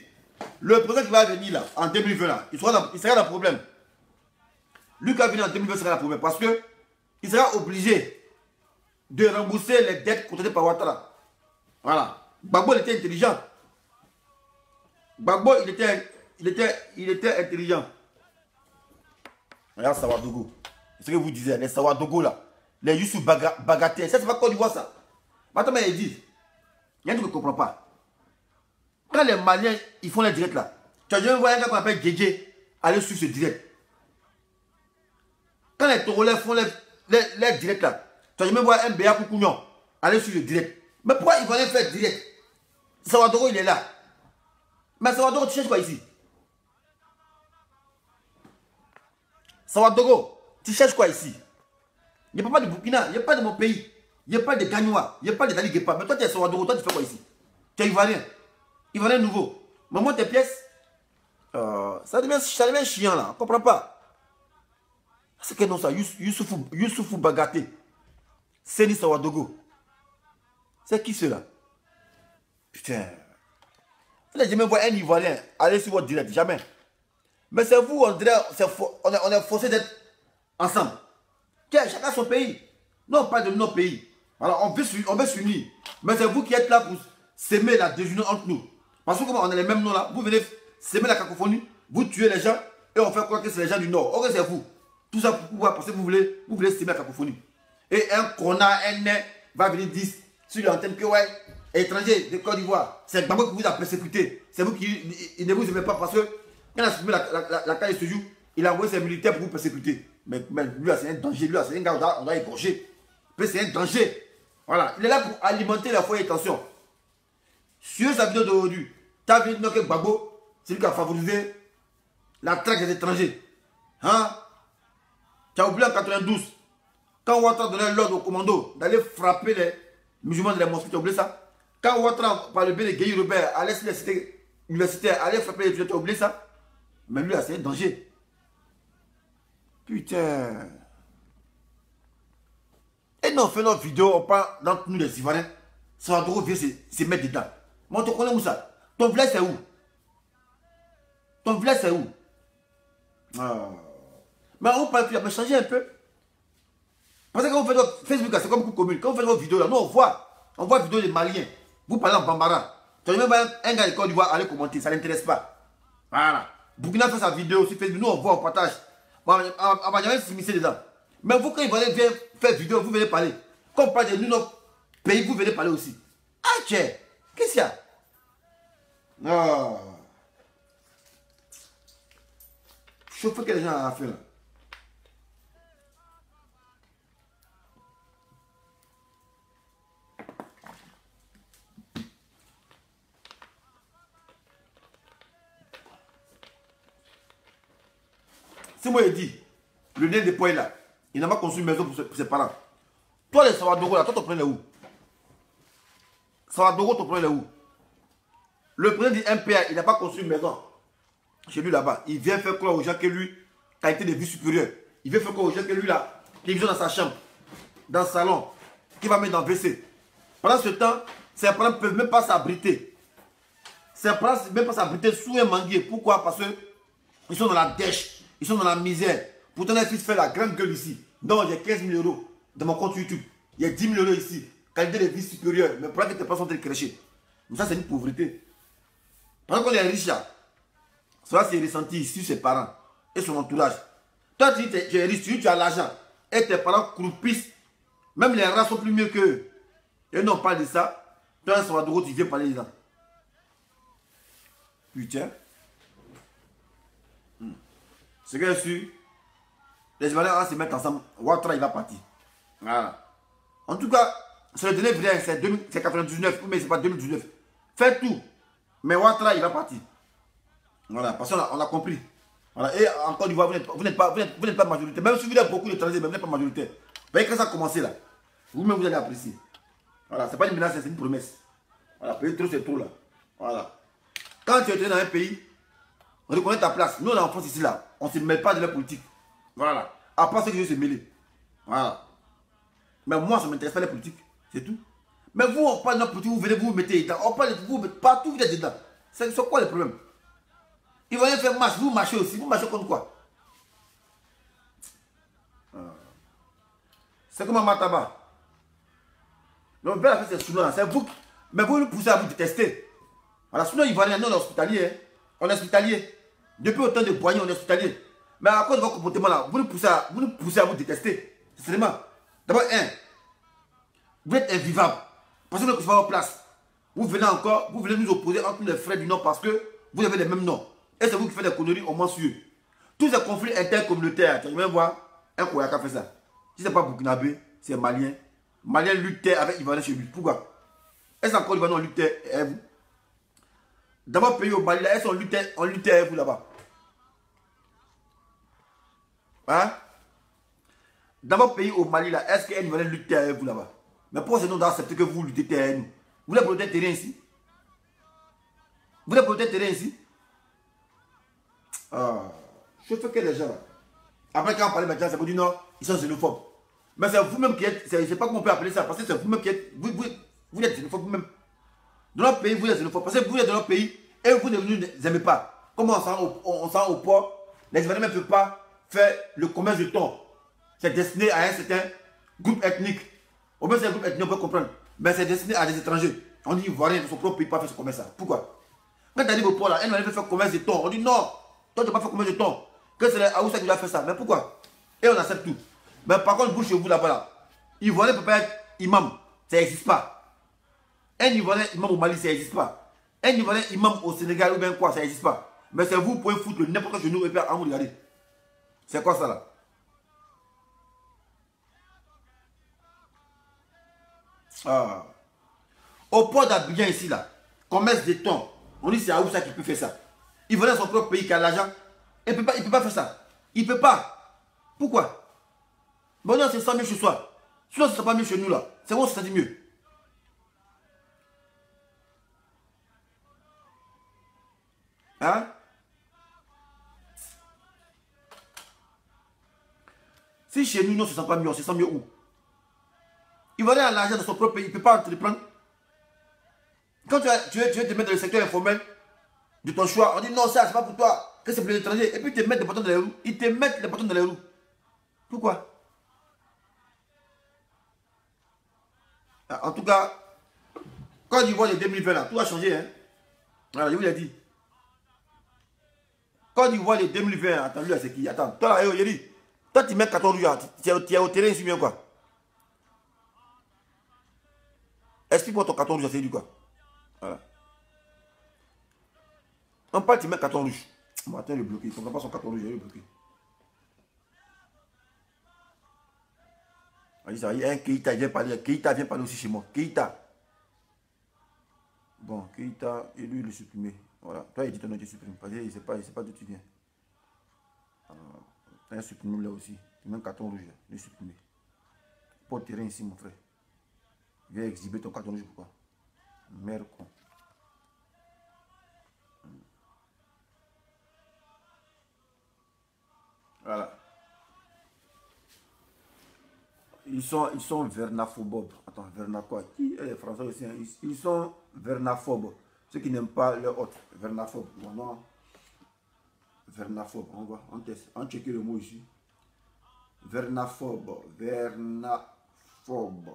le président qui va venir là, en 2020, là, il sera dans le problème. Lui qui va venir en 2020 sera dans le problème. Parce qu'il sera obligé de rembourser les dettes contractées par Ouattara. Voilà. Gbagbo, il était intelligent. Gbagbo, il était intelligent. Regarde Sawadogo. C'est ce que vous disiez, les Sawadogo là. Les Youssou Bagaté. Ça, c'est pas Côte d'Ivoire ça. Maintenant, il dit, il y a un truc que je ne comprends pas. Quand les Maliens, ils font les directs là, tu as jamais vu un gars qu'on appelle Djedje aller sur ce direct. Quand les Togolais font les directs là, tu as jamais vu un BA Koukounion aller sur le direct. Mais pourquoi ils vont aller faire direct? Sawadogo, il est là. Mais Sawadogo, tu cherches quoi ici? Sawadogo, tu cherches quoi ici? Il n'y a pas de Burkina, il n'y a pas de mon pays. Il n'y a pas de Gagnois, il n'y a pas de Dali Guépa. Mais toi, tu es Sawadogo, toi, tu fais quoi ici? Tu es Ivoirien. Ivoirien nouveau. Mais moi, tes pièces, ça devient chiant là. On ne comprend pas. C'est que non, ça, Youssoufou Bagaté. Seni Sawadogo. C'est qui cela? Putain. Vous n'avez jamais vu un Ivoirien aller sur votre direct, jamais. Mais c'est vous, on dirait, on est forcé d'être ensemble. Chacun son pays. Nous, on parle de nos pays. Alors, on veut s'unir. Mais c'est vous qui êtes là pour s'aimer la désunion entre nous. Parce que comme on a les mêmes noms là, vous venez s'aimer la cacophonie, vous tuez les gens et on fait croire que c'est les gens du Nord. Ok, c'est vous. Tout ça pour pouvoir, parce que vous voulez s'aimer la cacophonie. Et un connard, un nez, va venir dire sur l'antenne que ouais, étranger de Côte d'Ivoire, c'est Gbagbo qui vous a persécuté. C'est vous qui ne vous aimez pas parce que quand il a supprimé la caille ce jour, il a envoyé ses militaires pour vous persécuter. Mais lui, c'est un danger. Lui, c'est un gars, on doit égorger. Mais c'est un danger. Voilà. Il est là pour alimenter la foi et tension. Sur sa vidéo d'aujourd'hui, tu as vu que Gbagbo, c'est lui qui a favorisé la traque des étrangers. Hein? Tu as oublié en 92, quand Ouattara donnait l'ordre au commando d'aller frapper les musulmans de la mosquée, tu as oublié ça? Quand Ouattara, par le biais des Guéhi Robert, allait sur les cités universitaires, allait frapper les étudiants, tu as oublié ça? Mais lui, c'est un danger. Putain. Et on fait notre vidéo, on parle dans nous les Ivoiriens, ça va trop vieux se mettre dedans. Moi, tu connais où ça? Ton village, c'est où? Ton village, c'est où? Mais on parle plus, mais changer un peu. Parce que quand vous faites votre Facebook, c'est comme beaucoup commune. Quand vous faites votre vidéo là, nous on voit vidéo des Maliens. Vous parlez en Bambara. Tu as même un gars de Côte d'Ivoire aller commenter, ça ne l'intéresse pas. Voilà. Burkina fait sa vidéo sur Facebook, nous on voit, on partage. On va jamais s'immiscer dedans. Mais vous, quand ils vont faire vidéo, vous venez parler. Quand on parle de nous, notre pays, vous venez parler aussi. Ah tiens, qu'est-ce qu'il y a? Je fais que les gens ont fait là. Si moi il dit, le nez de poids là, il n'a pas construit une maison pour ses parents. Toi les Sawadogo là, toi ton problème est où? Sawadogo ton problème est où? Le président du MPA, il n'a pas construit une maison chez lui là-bas. Il vient faire croire aux gens que lui, qualité de vie supérieure. Il vient faire croire aux gens que lui là, télévision dans sa chambre, dans le salon, qu'il va mettre dans le WC. Pendant ce temps, ses parents ne peuvent même pas s'abriter. Ses parents ne peuvent même pas s'abriter sous un manguier. Pourquoi? Parce qu'ils sont dans la dèche. Ils sont dans la misère. Pourtant, un fils fait la grande gueule ici. Non, j'ai 15 000 € dans mon compte YouTube. Il y a 10 000 € ici. Qualité de vie supérieure. Mais pourquoi que tes parents sont crachés? Mais ça, c'est une pauvreté. Pendant qu'on est riche là, cela s'est ressenti ici sur ses parents et son entourage. Toi, tu es riche, tu as l'argent. Et tes parents croupissent. Même les rats sont plus mieux qu'eux. Et nous, on parle de ça. Toi, un Sawadogo, tu viens parler de ça. Putain. Ce que je suis, les Ivoiriens vont se mettre ensemble. Ouattara, il va partir. Voilà. En tout cas, c'est le dernier vrai, c'est 99, mais c'est pas 2019. Faites tout. Mais Ouattara, il va partir. Voilà, parce qu'on a compris. Voilà. Et encore une fois, vous n'êtes pas majoritaire. Même si vous avez beaucoup d'étrangers, mais vous n'êtes pas majoritaire. Vous voyez quand ça a commencé là, vous-même vous allez apprécier. Voilà, c'est pas une menace, c'est une promesse. Voilà, payer trop, c'est trop là. Voilà. Quand tu es dans un pays, on reconnaît ta place. Nous, en France, ici, là, on ne se mêle pas de la politique. Voilà. À part ceux qui veulent se mêler. Voilà. Mais moi, ça ne m'intéresse pas la politique. C'est tout. Mais vous, on parle de notre politique, vous venez vous mettez dedans. On parle de vous, partout, vous êtes dedans. C'est quoi le problème? Ils vont rien faire marche. Vous marchez aussi. Vous marchez contre quoi? C'est comme un mataba. Le bel affaire, c'est Soudan. C'est vous. Mais vous nous poussez à vous détester. Voilà. Sinon, ils vont aller. Nous, on est hospitalier. Hein. On est hospitalier. Depuis autant de poignées, on est hospitalier. Mais à cause de votre comportement là, vous nous poussez à vous détester. C'est seulement. D'abord, vous êtes invivable. Parce que vous êtes à votre place. Vous venez nous opposer entre les frères du Nord parce que vous avez les mêmes noms. Et c'est vous qui faites des conneries au moins sur eux. Tous ces conflits intercommunautaires, tu vas même voir un Koyaka fait ça. Si ce n'est pas Burkinabé, c'est Malien. Malien luttait avec Ivoirien chez lui. Pourquoi? Est-ce encore Ivoirien luttait avec vous? Dans votre pays au Mali, là, est-ce qu'on luttait avec vous là-bas? Hein? Dans votre pays au Mali, là, est-ce qu'un Ivoirien luttait avec vous là-bas? Mais pourquoi c'est nous d'accepter que vous luttez avec nous? Vous voulez protéger terrain ici? Vous voulez protéger terrain ici? Je fais que les gens là. Après, quand on parle maintenant, c'est pour dire non, ils sont xénophobes. Mais c'est vous-même qui êtes. Je ne sais pas comment on peut appeler ça. Parce que c'est vous-même qui êtes. Vous êtes xénophobe vous-même. Dans notre pays, vous êtes xénophobe. Parce que vous êtes dans notre pays et vous ne nous aimez pas. Comme on sent au port, les Ivoiriens ne peuvent pas faire le commerce de thon. C'est destiné à un certain groupe ethnique. Au moins, c'est un groupe ethnique, on peut comprendre. Mais c'est destiné à des étrangers. On dit Ivoiriens de son propre pays pas faire ce commerce-là. Pourquoi? Quand tu arrives au port là, elle veut faire commerce de thon. On dit non. Toi, tu ne peux pas faire commerce de thon. Que c'est les Aoussa qui doit faire ça. Mais pourquoi? Et on accepte tout. Mais par contre, vous chez vous là-bas, là, Ivoirien ne peut pas être imam. Ça n'existe pas. Un Ivoirien imam au Mali, ça n'existe pas. Un Ivoirien imam au Sénégal ou bien quoi, ça n'existe pas. Mais c'est vous pouvez foutre n'importe quoi chez nous et puis à vous regarder. C'est quoi ça là? Au port d'Abidjan ici là, commerce de thon. On dit c'est Aoussa qui peut faire ça. Il venait à son propre pays qui a l'argent. Il ne peut pas faire ça. Il ne peut pas. Pourquoi? Bon, non, c'est 100 000 chez soi. Sinon, ce n'est pas mieux chez nous là. C'est bon, ça dit mieux. Hein? Si chez nous, non, ce ne sent pas mieux, on se sent mieux où? Ivoirien a l'argent dans son propre pays, il ne peut pas entreprendre. Quand tu veux te mettre dans le secteur informel de ton choix, on dit non, ça, c'est pas pour toi, que c'est pour les étrangers. Et puis ils te mettent des bâtons dans les roues. Ils te mettent les bâtons dans les roues. Pourquoi? En tout cas, quand tu vois les 2020 là, tout a changé. Hein? Voilà, je vous l'ai dit. Quand tu vois les 2020, attends, lui, c'est qui? Attends, toi là, Yeri, toi tu mets 14 jours, tu es au terrain ici bien quoi? Explique-moi ton 14 rouge, c'est du quoi? Voilà. On parle, tu mets 14 rouges. Bon, attends, il est bloqué. Il ne comprend pas son 14 rouges, il est bloqué. Il y a un Keita, vient parler. Keita vient parler aussi chez moi. Keita. Bon, Keita, et lui, il est supprimé. Voilà. Toi, il dit ton nom, tu supprimes. Parce qu'il ne sait pas d'où tu viens. Tu as un supprimé là aussi. Tu mets un carton rouge, il est supprimé. Pas de terrain ici, mon frère. Viens exhiber ton carton rouge, pourquoi? Merde, con. Voilà. Ils sont vernaphobes. Attends, verna quoi? Qui est les Français aussi? Hein? Ils sont vernaphobes. Ceux qui n'aiment pas leur hôte. Vernaphobes. Bon, non. Vernaphobe. On va, on teste. On check le mot ici. Vernaphobe. Vernaphobe.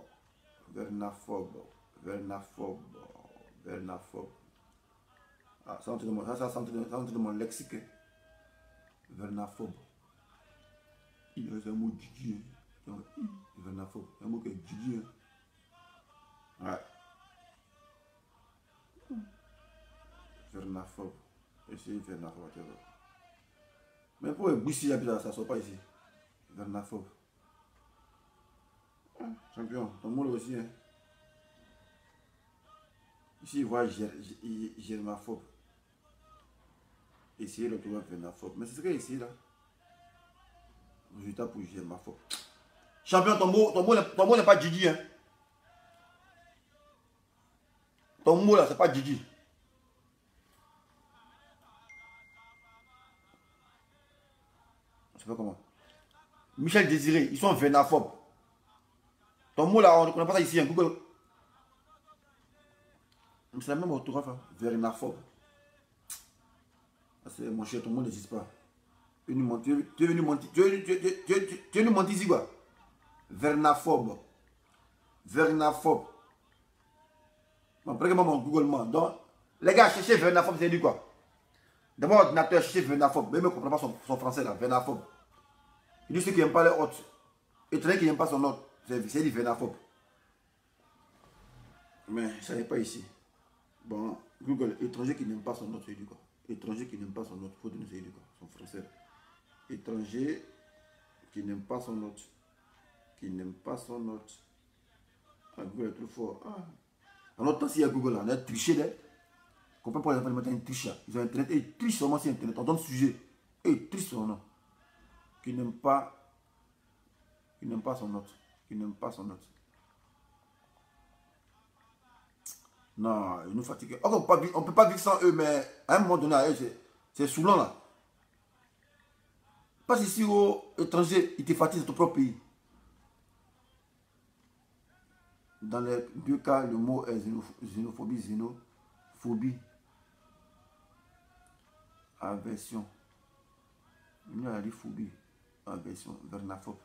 Vernaphobe. Vernaphobe. Vernaphobe. Ah, ça entre de mon lexique. Vernaphobe. Il y a un mot Didi. Vernaphobe. Un mot qui est Didi. Ouais. Vernaphobe. Essayez vernaphobe. Mais pour les boussies, ça ne sort pas ici. Vernaphobe. Champion, ton mot là aussi. Hein. Ici, il voit germaphobe. Essayez de trouver vernaphobe. Mais c'est ce qu'il y a ici là. Résultat pour germaphobe. Champion, ton mot n'est pas Didi. Hein. Ton mot là, c'est pas Didi. Je sais pas comment. Michel Désiré, ils sont vernaphobes. Ton mot là, on ne connaît pas ça ici, hein, Google. C'est la même orthographe, hein. Vernaphobe. Mon cher, ton mot n'existe pas. Tu es venu mentir ici quoi. Vernaphobe. Vernaphobe. Bon, prenez-moi mon Google. Donc, les gars, cherchez vernaphobe, c'est dit quoi? D'abord, ordinateur, cherchez vernaphobe. Même ne comprend pas son français là, vernaphobe. Il dit ceux qui n'aiment pas leur hôte. Étranger qui n'aime pas son hôte. C'est dit vernaphobe. Mais ça n'est pas ici. Bon, Google, étranger qui n'aime pas son hôte, c'est dit quoi? Étranger qui n'aime pas son hôte, il faut donner ça, dit quoi? Son français. Étranger qui n'aime pas son hôte. Qui n'aime pas son hôte. Ah, Google est trop fort. Ah. En notre temps, s'il y a Google, on a triché là. Comprends pas les enfants, ils trichent. Ils ont Internet et ils trichent seulement sur Internet. On donne le sujet. Et ils trichent son nom. Qui n'aime pas son hôte. Qui n'aime pas son hôte. Non, ils nous fatiguent. On ne peut pas vivre sans eux, mais à un moment donné, c'est saoulant là. Parce ici aux étrangers, ils te fatiguent dans ton propre pays. Dans les deux cas, le mot est xénophobie, xénophobie. Aversion. Il y a dit phobie. Aversion, vernaphobe.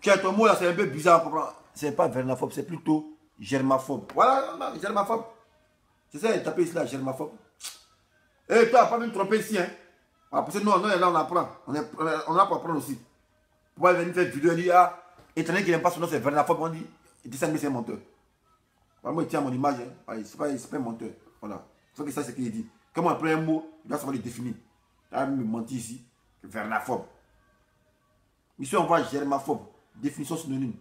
Tiens, ton mot là, c'est un peu bizarre à comprendre. C'est pas vernaphobe, c'est plutôt germaphobe. Voilà, non, germaphobe. C'est ça, il tapé ici là, germaphobe. Et toi, pas même tromper ici, hein. Parce que nous, là, on apprend. On a pour apprendre aussi. Pour venir faire une vidéo, il dit, ah, étranger qui n'aime pas son nom, c'est vernaphobe. On dit, il dit ça, mais c'est un menteur. Moi, il tient mon image, hein. C'est pas un menteur. Voilà. Il faut que ça, c'est ce qu'il dit. Quand on apprend un mot, il doit savoir le définir. Il a me menti ici. Vernaphobe. Ici, on voit germaphobe. Définition synonyme.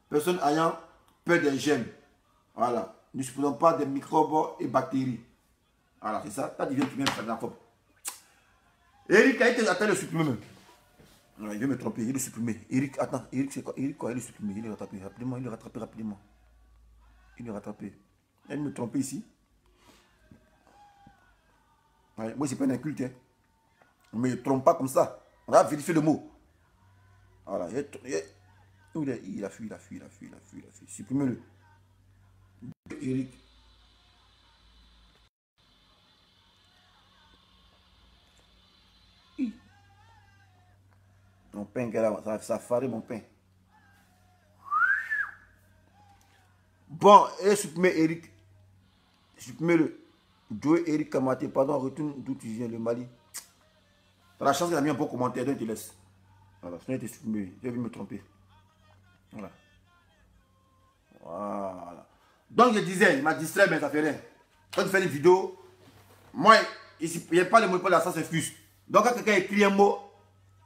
Personne ayant peur des germes. Voilà. Ne supposons pas des microbes et bactéries. Voilà, c'est ça. Là, il vient de trouver un vernaphobe. Eric a été atteint le supprimer. Il vient me tromper, il est supprimé. Eric, attends, Eric c'est quoi? Eric quoi? Il est supprimé, il est rattrapé rapidement, il est rattrapé rapidement. Il est rattrapé. Il vient me tromper ici. Ouais, moi, c'est pas un inculte. Hein. Mais ne trompe pas comme ça. On va vérifier le mot. Voilà, Il a fui. Supprimez-le. Eric. Mon pain, ça a faré mon pain. Bon, et supprimez Eric. Supprimez-le. Joe Eric Kamaté, pardon, retourne d'où tu viens, le Mali. T'as la chance qu'il a mis un bon commentaire, donc il te laisse. Voilà, sinon il était supprimé. J'ai vu me tromper. Voilà. Donc je disais, il m'a distrait, mais ça fait rien. Quand tu fais une vidéo, moi, il n'y a pas le mot de la sens infuse. Donc quand quelqu'un écrit un mot,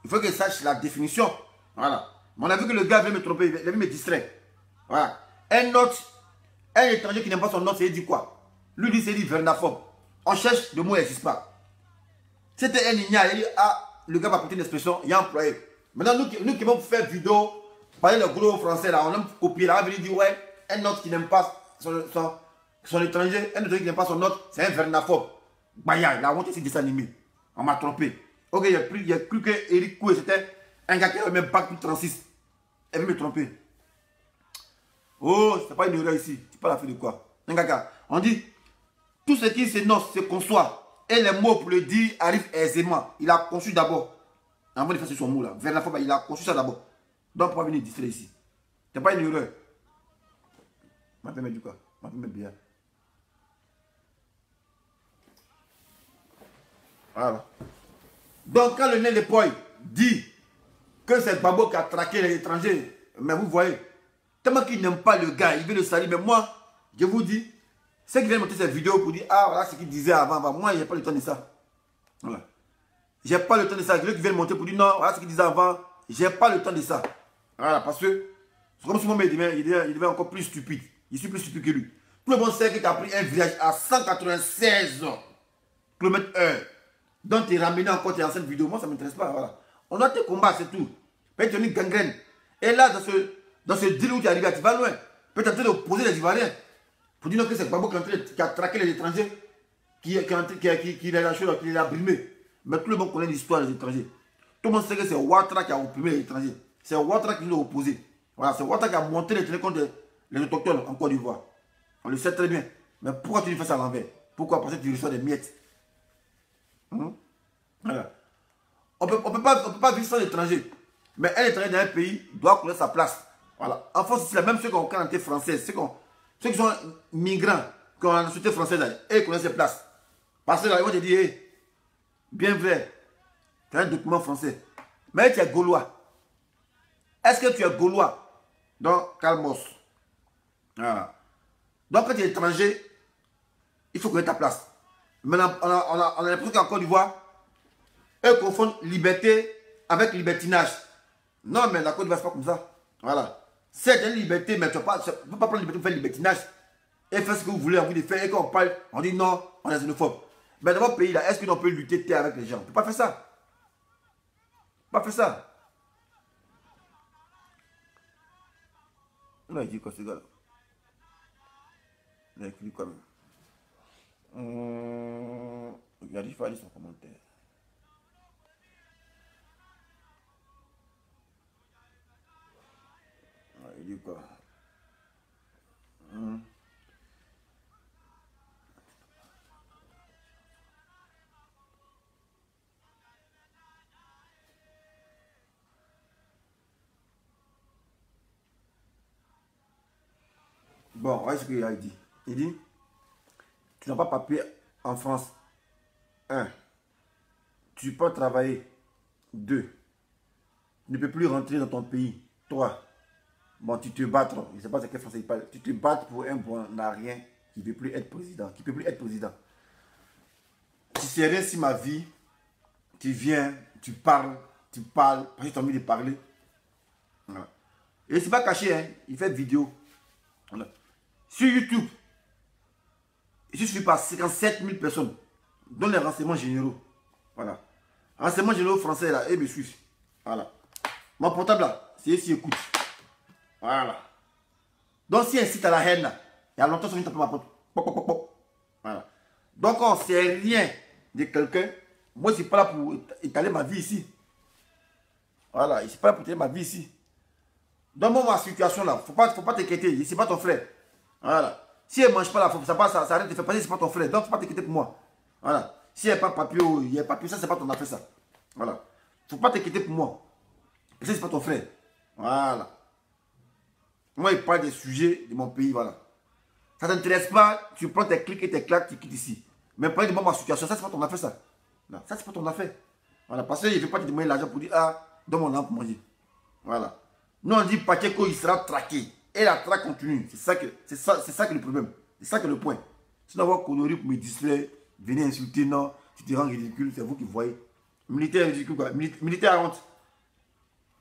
il faut qu'il sache la définition. Voilà. Mais on a vu que le gars vient me tromper, il vient me distraire. Voilà. Un étranger qui n'aime pas son nom, c'est dit quoi? Lui dit, c'est dit vernaphobe. On cherche, le mot n'existe pas. C'était un ignare, il dit, ah, le gars va porter une expression, il y a employé. Maintenant, nous qui vont faire vidéo, parler le gros français là, on aime copier là, on va venir dire, ouais, un autre qui n'aime pas son étranger, un autre qui n'aime pas son autre, c'est un vernaphobe. Baya, il a honte, c'est dessin animé. On m'a trompé. Ok, il y a cru que Eric Koué, c'était un gars qui avait même pas plus 36. Elle veut me tromper. Oh, c'est pas une erreur ici. Tu parles à fait de quoi? Un gars, on dit, tout ce qui s'énonce, se conçoit. Et les mots pour le dire arrivent aisément. Il a conçu d'abord. Avant de faire son mot là. Vers la fois, il a conçu ça d'abord. Donc, pour venir distraire ici. C'est pas une erreur. Je vais mettre du quoi? Je vais mettre bien. Voilà. Donc, quand le nez de poil dit que c'est Babo qui a traqué les étrangers, mais vous voyez, tellement qu'il n'aime pas le gars, il veut le salir. Mais moi, je vous dis, ceux qui viennent monter cette vidéo pour dire, ah voilà ce qu'il disait avant, moi, je n'ai pas le temps de ça. Voilà. J'ai pas le temps de ça. Ceux qui viennent monter pour dire, non, voilà ce qu'il disait avant, j'ai pas le temps de ça. Voilà, parce que, c'est comme si moi, il devient encore plus stupide. Je suis plus stupide que lui. Tout le monde sait que tu as pris un virage à 196 km/h. Donc, tu es ramené encore, tu es en cette vidéo. Moi, ça ne m'intéresse pas. Voilà. On doit te combattre, c'est tout. Peut-être tu as une gangrène. Et là, dans ce deal où tu es arrivé, tu vas loin. Peut-être tu as opposer les Ivoiriens. Pour dire que c'est Babo qui a traqué les étrangers, qui l'a brimé. Mais tout le monde connaît l'histoire des étrangers. Tout le monde sait que c'est Ouattara qui a opprimé les étrangers. C'est Ouattara qui nous a opposés. Voilà, c'est Ouattara qui a monté les étrangers contre les autochtones en Côte d'Ivoire. On le sait très bien. Mais pourquoi tu lui fais ça à l'envers? Pourquoi? Parce que tu reçois des miettes. Voilà. On peut pas vivre sans l'étranger. Mais un étranger dans un pays doit connaître sa place. Voilà. En France, c'est la même chose qu'en qualité française. Ceux qui sont migrants, qui ont la nationalité française, ils connaissent ses places. Parce que là, ils vont te dire, hey, bien vrai, tu as un document français. Mais tu es gaulois. Est-ce que tu es gaulois? Donc, calmos. Voilà. Donc, quand tu es étranger, il faut connaître ta place. Maintenant, on a l'impression qu'en Côte d'Ivoire, eux confondent liberté avec libertinage. Non, mais la Côte d'Ivoire, c'est pas comme ça. Voilà. C'est une liberté, mais tu ne peux pas prendre liberté pour faire libertinage et faire ce que vous voulez envie de faire. Et quand on parle, on dit non, on est xénophobe. Mais dans votre pays, là, est-ce qu'on peut lutter avec les gens? On ne peut pas faire ça. On ne peut pas faire ça. On a dit quoi, ce gars-là? Il a écrit quoi même? Regardez, il faut aller son commentaire. Il dit quoi? Bon, voyez ce qu'il a dit. Il dit, tu n'as pas papier en France. 1. Tu peux travailler. 2. Tu ne peux plus rentrer dans ton pays. 3. Bon, tu te bats, je ne sais pas ce que français il parle. Tu te bats pour un bon à rien qui ne veut plus être président. Qui ne peut plus être président. Tu sais rien si ma vie, tu viens, tu parles, parce que tu as envie de parler. Voilà. Et c'est pas caché, hein. Il fait vidéo. Voilà. Sur YouTube, je suis par 57 000 personnes, dont les renseignements généraux. Voilà. Renseignements généraux français, là, et me suivent. Voilà. Mon portable, là, c'est ici, écoute. Voilà. Donc, si incite à la haine, là, il y a longtemps, ça vient taper ma porte. Voilà. Donc, on ne sait rien de quelqu'un. Moi, je ne suis pas là pour étaler ma vie ici. Voilà. Je ne suis pas là pour étaler ma vie ici. Donne-moi ma situation là. Faut pas t'inquiéter. C'est pas ton frère. Voilà. Si elle ne mange pas là, ça arrête de faire passer, c'est pas ton frère. Donc, faut pas t'inquiéter pour moi. Voilà. Si elle n'a pas de papier, il y a papier, ça, c'est pas ton affaire, ça. Voilà. Faut pas t'inquiéter pour moi. Parce que c'est pas ton frère. Voilà. Moi, il parle des sujets de mon pays, voilà. Ça ne t'intéresse pas, tu prends tes clics et tes claques, tu quittes ici. Mais parle de moi, ma situation, ça, c'est pas ton affaire, ça. Non, ça, c'est pas ton affaire. Voilà. Parce qu'il ne veut pas te demander l'argent pour dire, ah, donne mon argent pour manger. Voilà. Nous, on dit Pacheco, il sera traqué. Et la traque continue. C'est ça que est le problème. C'est ça que est le point. Sinon, avoir connerie pour me distraire, venir insulter, non, tu te rends ridicule, c'est vous qui voyez. Militaire ridicule, quoi. Militaire à honte.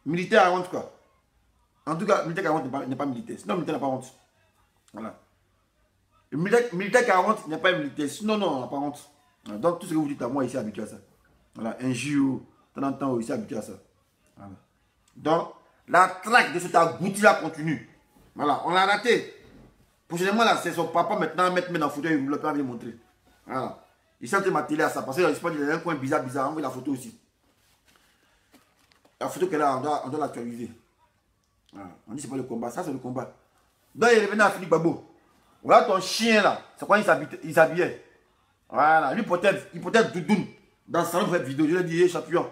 Militaire à honte, quoi. En tout cas, militaire à honte n'est pas militaire. Sinon, militaire n'a pas honte. Voilà. Le militaire à honte n'est pas militaire. Sinon, non, on n'a pas honte. Voilà. Donc, tout ce que vous dites à moi, ici, habitué à ça. Voilà. Un jour, de temps en temps, ici, habitué à ça. Voilà. Donc, la traque de cet abouti-là continue. Voilà, on l'a raté. Prochainement, là, c'est son papa maintenant, mettre dans la photo, il ne voulait pas venir montrer. Voilà. Il sentait ma télé à ça, parce qu'il y a un coin bizarre, on voit la photo aussi. La photo qu'elle a, on doit l'actualiser. Voilà. On dit c'est pas le combat, ça c'est le combat. Donc il revenait à Philippe Gbagbo. Voilà ton chien là, c'est quoi il s'habillait. Voilà, lui il peut-être doudoune. Dans le salon, il fait vidéo, je lui ai dit, hey, champion.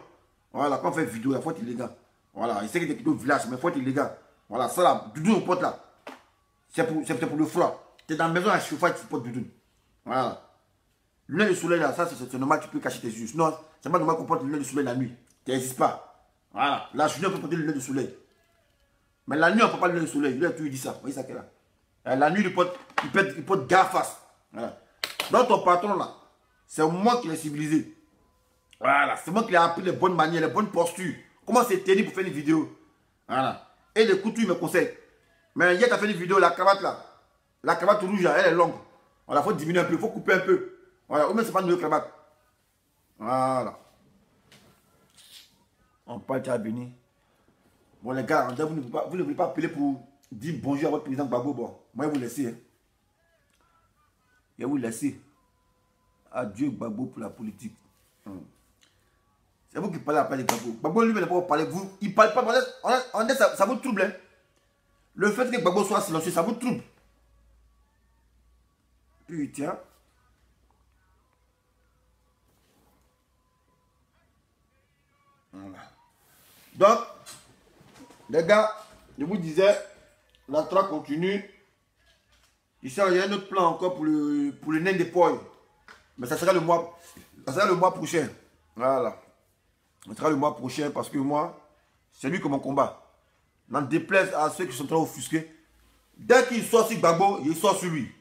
Voilà, quand on fait vidéo, il faut être illégal. Voilà, il sait qu'il était au village, mais il faut être illégal. Voilà, ça là, doudoune au pote là. C'est pour le froid. Tu es dans la maison à chauffage, tu portes doudoune. Voilà. Lunettes de soleil là, ça c'est normal, tu peux cacher tes yeux. Sinon, c'est pas normal qu'on porte lunettes de soleil la nuit. Tu n'existes pas. Voilà. La journée, on peut porter lunettes de soleil. Mais la nuit, on ne peut pas lunettes de soleil. Lui, il dit ça. Vous voyez ça qu'il a. La nuit, il porte gars face. Voilà. Donc ton patron là, c'est moi qui l'ai civilisé. Voilà. C'est moi qui l'ai appris les bonnes manières, les bonnes postures. Comment c'est tenir pour faire une vidéo. Voilà. Et les coups, il me conseille. Mais hier, tu as fait une vidéo, la cravate là. La cravate rouge là, elle est longue. Voilà, il faut diminuer un peu, il faut couper un peu. Voilà, ou même c'est pas une nouvelle cravate. Voilà. On parle de béni. Bon les gars, vous ne voulez pas appeler pour dire bonjour à votre président Gbagbo. Bon, moi je vous laisse. Hein. Je vais vous laisser. Adieu Gbagbo pour la politique. C'est vous qui parlez après de Gbagbo. Gbagbo lui-même n'a pas parlé. Il ne parle pas. Ça vous trouble. Hein. Le fait que Gbagbo soit silencieux, ça vous trouble. Putain. Voilà. Donc, les gars, je vous disais, la traque continue. Ici, il y a un autre plan encore pour le nain des poils. Mais ça sera le mois prochain. Voilà. Ça sera le mois prochain parce que moi, c'est lui que mon combat. N'en déplaise à ceux qui sont très offusqués. Dès qu'il sort sur Gbagbo, il sort sur lui.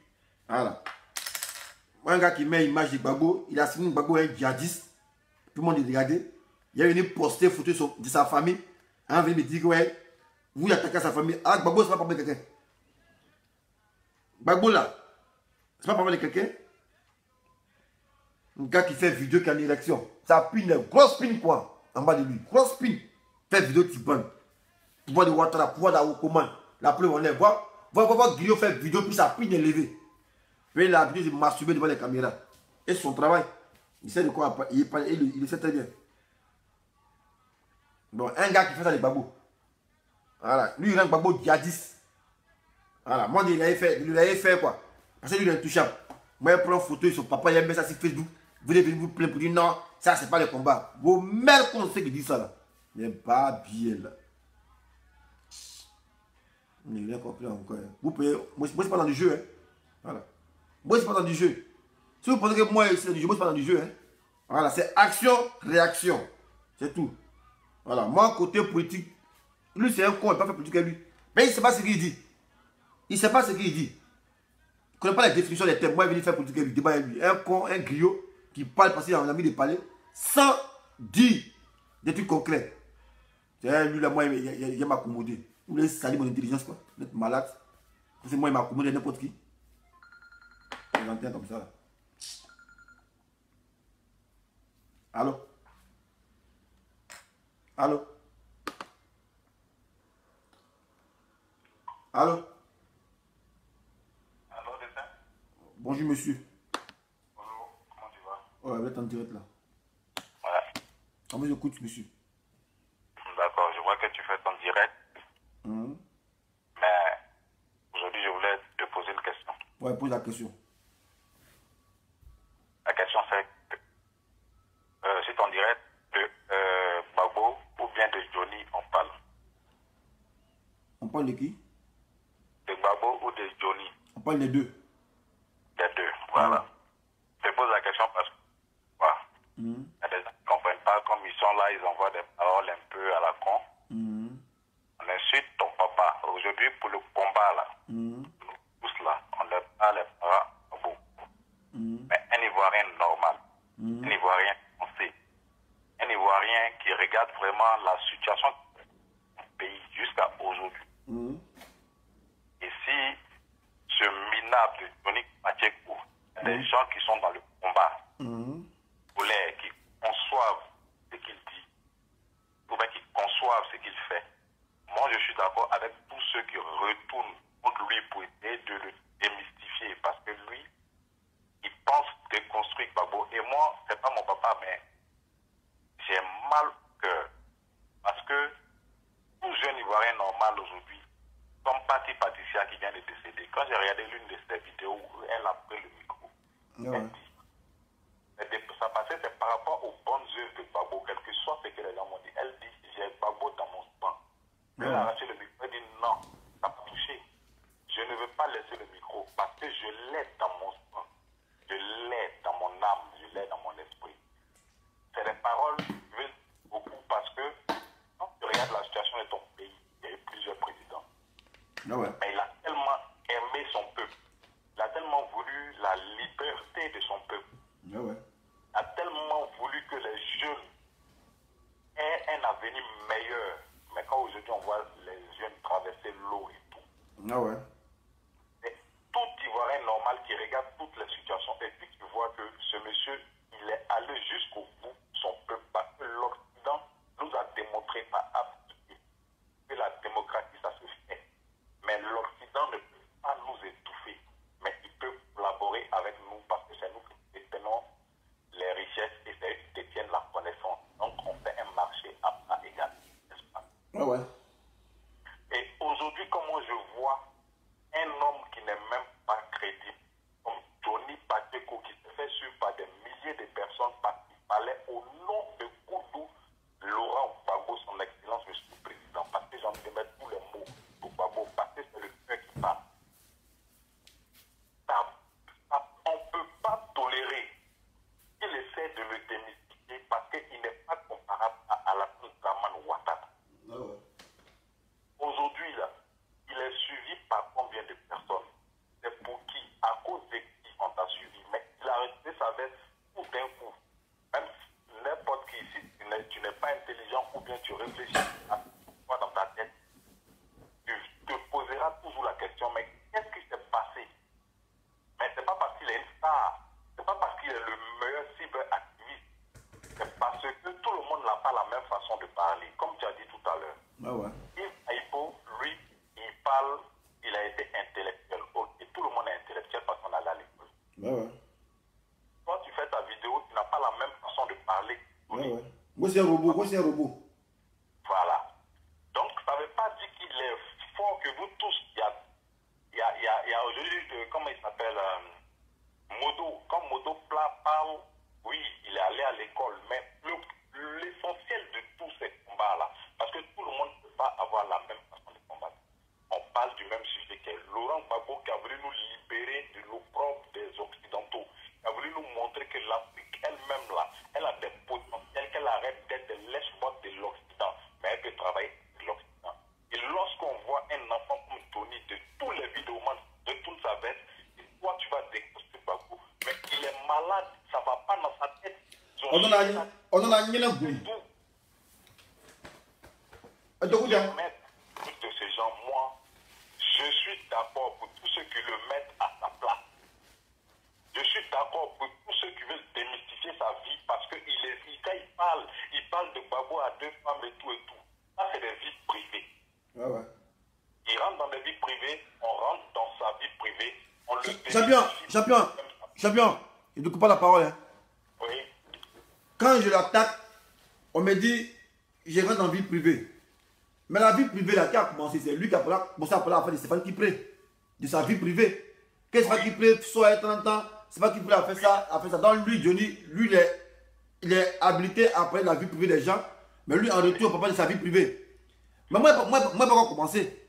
Voilà. Moi, un gars qui met l'image de Gbagbo, il a signé Gbagbo un djihadiste. Tout le monde est regardé. Il a venu poster photo de sa famille. Il a venu me dire que ouais, vous attaquez sa famille. Ah, Gbagbo, c'est pas parler de quelqu'un. Gbagbo là, c'est pas parler de quelqu'un. Un gars qui fait vidéo qui a une élection. Ça pine, grosse pine quoi, en bas de lui. Grosse pine. Fait vidéo qui bonne. Pouvoir de Ouattara, pouvoir d'Aokoman. La preuve on est. Voir Guillaume faire vidéo puis sa pine est levée. Puis il a l'habitude de masturber devant les caméras. Et son travail, il sait de quoi il le sait très bien. Bon, un gars qui fait ça de Gbagbo. Voilà. Lui, il rend Gbagbo djihadiste. Voilà. Moi, il l'avait fait quoi. Parce que lui, il est intouchable. Moi, il prend une photo de son papa, il met ça sur Facebook. Vous devez vous plaindre pour dire non, ça, c'est pas le combat. Vos mères qu'on sait qui dit ça là. Il n'est pas bien là. On n'est rien compris encore. Vous pouvez. Moi, c'est pas dans le jeu. Hein. Voilà. Moi, c'est pas dans du jeu. Si vous pensez que moi, c'est dans du jeu, moi, c'est pas dans du jeu. Hein. Voilà, c'est action, réaction. C'est tout. Voilà, moi, côté politique, lui, c'est un con, il n'a pas fait politique à lui. Mais il ne sait pas ce qu'il dit. Il ne sait pas ce qu'il dit. Il ne connaît pas la définition des termes. Moi, il vient faire politique à lui, débat avec lui. Un con, un griot qui parle parce qu'il a envie de parler sans dire des trucs concrets. Lui, là, moi, il m'a accommodé. Vous voulez salir mon intelligence, quoi. Vous êtes malade. Parce que moi, il m'a accommodé n'importe qui. Il entend comme ça. Là. Allô? Allô? Allô? Allô, Destin? Bonjour, monsieur. Bonjour, comment tu vas? Oh, vous êtes en direct là. Ouais. On vous écoute, monsieur. D'accord, je vois que tu fais ton direct. pose la question. La question c'est si on dirait de Gbagbo ou bien de Johnny on parle. On parle de qui? De Gbagbo ou de Johnny? On parle des deux. Des deux, voilà. Je pose la question parce que il y a des gens qui ne comprennent pas, comme ils sont là, ils envoient des paroles un peu à la con. On insulte ton papa. Aujourd'hui, pour le combat là, nous tous là, on lève pas les bras beaucoup. Mais un Ivoirien normal, un Ivoirien français, un Ivoirien qui regarde vraiment la situation du pays jusqu'à aujourd'hui. Et si ce minable de Johnny Pacheco, des gens qui sont dans le combat, qui conçoivent ce qu'il dit, ou bien qui conçoivent ce qu'il fait. Moi, je suis d'accord avec tous ceux qui retournent contre lui pour essayer de le démystifier, parce que lui, il pense déconstruire Gbagbo. Et moi, c'est pas mon papa, mais j'ai mal au cœur, parce que tout jeune Ivoirien normal aujourd'hui, comme Patricia qui vient de décéder, quand j'ai regardé l'une de ses vidéos où elle a pris le micro, elle dit, ça passait, c'est par rapport aux bonnes œuvres de Gbagbo, quel que soit ce que les gens m'ont dit. Elle dit, j'ai Gbagbo dans mon sang. Elle a arraché le micro, elle dit, non, ça m'a touché. Je ne veux pas laisser le micro parce que je l'ai dans mon sang. Je l'ai dans mon âme, je l'ai dans mon esprit. C'est des paroles qui veulent beaucoup parce que quand tu regardes la situation de ton pays, il y a eu plusieurs présidents. Mais il a tellement aimé son peuple. Il a tellement voulu la liberté de son peuple. A tellement voulu que les jeunes aient un avenir meilleur. Mais quand aujourd'hui on voit les jeunes traverser l'eau et tout, c'est tout Ivoirien normal qui regarde toutes les situations et puis qui voit que ce monsieur, il est allé jusqu'au bout de son peuple parce que l'Occident nous a démontré par aptitude que la démocratie ça se fait. Mais l'Occident ne peut pas nous étouffer, mais il peut collaborer avec nous parce que c'est nous qui détenons les richesses et c'est eux qui détiennent la connaissance. Donc on fait un marché à égal, n'est-ce pas? Et aujourd'hui, comment je vois un homme qui n'est même pas crédible, comme Johnny Pacheco, qui se fait suivre par des milliers de personnes parce qu'il fallait au nom de Koudou, Laurent Gbagbo, son excellence, monsieur le président, parce que j'ai envie de mettre tous les mots pour Gbagbo, parce que c'est le cœur qui parle. On ne peut pas tolérer qu'il essaie de le démystifier parce qu'il n'est pas comparable à Alassane Dramane Ouattara. Aujourd'hui, là, il est suivi par combien de personnes? C'est pour qui? À cause de qui on t'a suivi? Mais il a resté sa veste tout d'un coup. Même n'importe qui ici, tu n'es pas intelligent ou bien tu réfléchis à quoi dans ta tête, tu te poseras toujours la question, mais qu'est-ce qui s'est passé? Mais ce n'est pas parce qu'il est une star, ce n'est pas parce qu'il est le meilleur cyberactiviste, c'est parce que tout le monde n'a pas la même façon de parler, comme tu as dit tout à l'heure. Yves Aïpo, lui, il parle, il a été intellectuel. Et tout le monde est intellectuel parce qu'on allait à l'école. Quand tu fais ta vidéo, tu n'as pas la même façon de parler. Moi, c'est un robot. Voilà. Donc, ça ne veut pas dire qu'il est fort que vous tous. Il y a aujourd'hui, comment il s'appelle, Modo. Quand Modo parle, oui, il est allé à l'école, mais l'essentiel de tous ces combats-là, parce que tout le monde ne peut pas avoir la même façon de combattre. On parle du même sujet qui est Laurent Gbagbo qui a voulu nous libérer de l'opprobre des Occidentaux, qui a voulu nous montrer que l'Afrique elle-même là, elle a des potentiels, qu'elle arrête d'être des lèche-bottes de l'Occident, mais elle peut travailler avec l'Occident. Et lorsqu'on voit un enfant comme Tony, de tous les vidéomans, de toute sa veste, et toi tu vas déconstruire Gbagbo, mais il est malade, ça ne va pas dans sa tête. On en a mis un bout. De ces gens, moi, je suis d'accord pour tous ceux qui le mettent à sa place. Je suis d'accord pour tous ceux qui veulent démystifier sa vie parce que quand il parle de Gbagbo à deux femmes et tout. Ça, c'est des vies privées. Il rentre dans des vies privées, on rentre dans sa vie privée, on le Champion, il ne coupe pas la parole. Hein. Oui. Quand je l'attaque, on me dit, je rentre dans la vie privée. Mais la vie privée, là, qui a commencé, c'est lui qui a commencé à parler à Stéphane Kipré, de sa vie privée. Qu'est-ce pas qu'il peut soit 30 ans, c'est pas qu'il peut faire ça, Donc lui, Johnny, lui, il est habilité à parler de la vie privée des gens, mais lui, en retour, on peut pas de sa vie privée. Mais moi, pas comment commencer.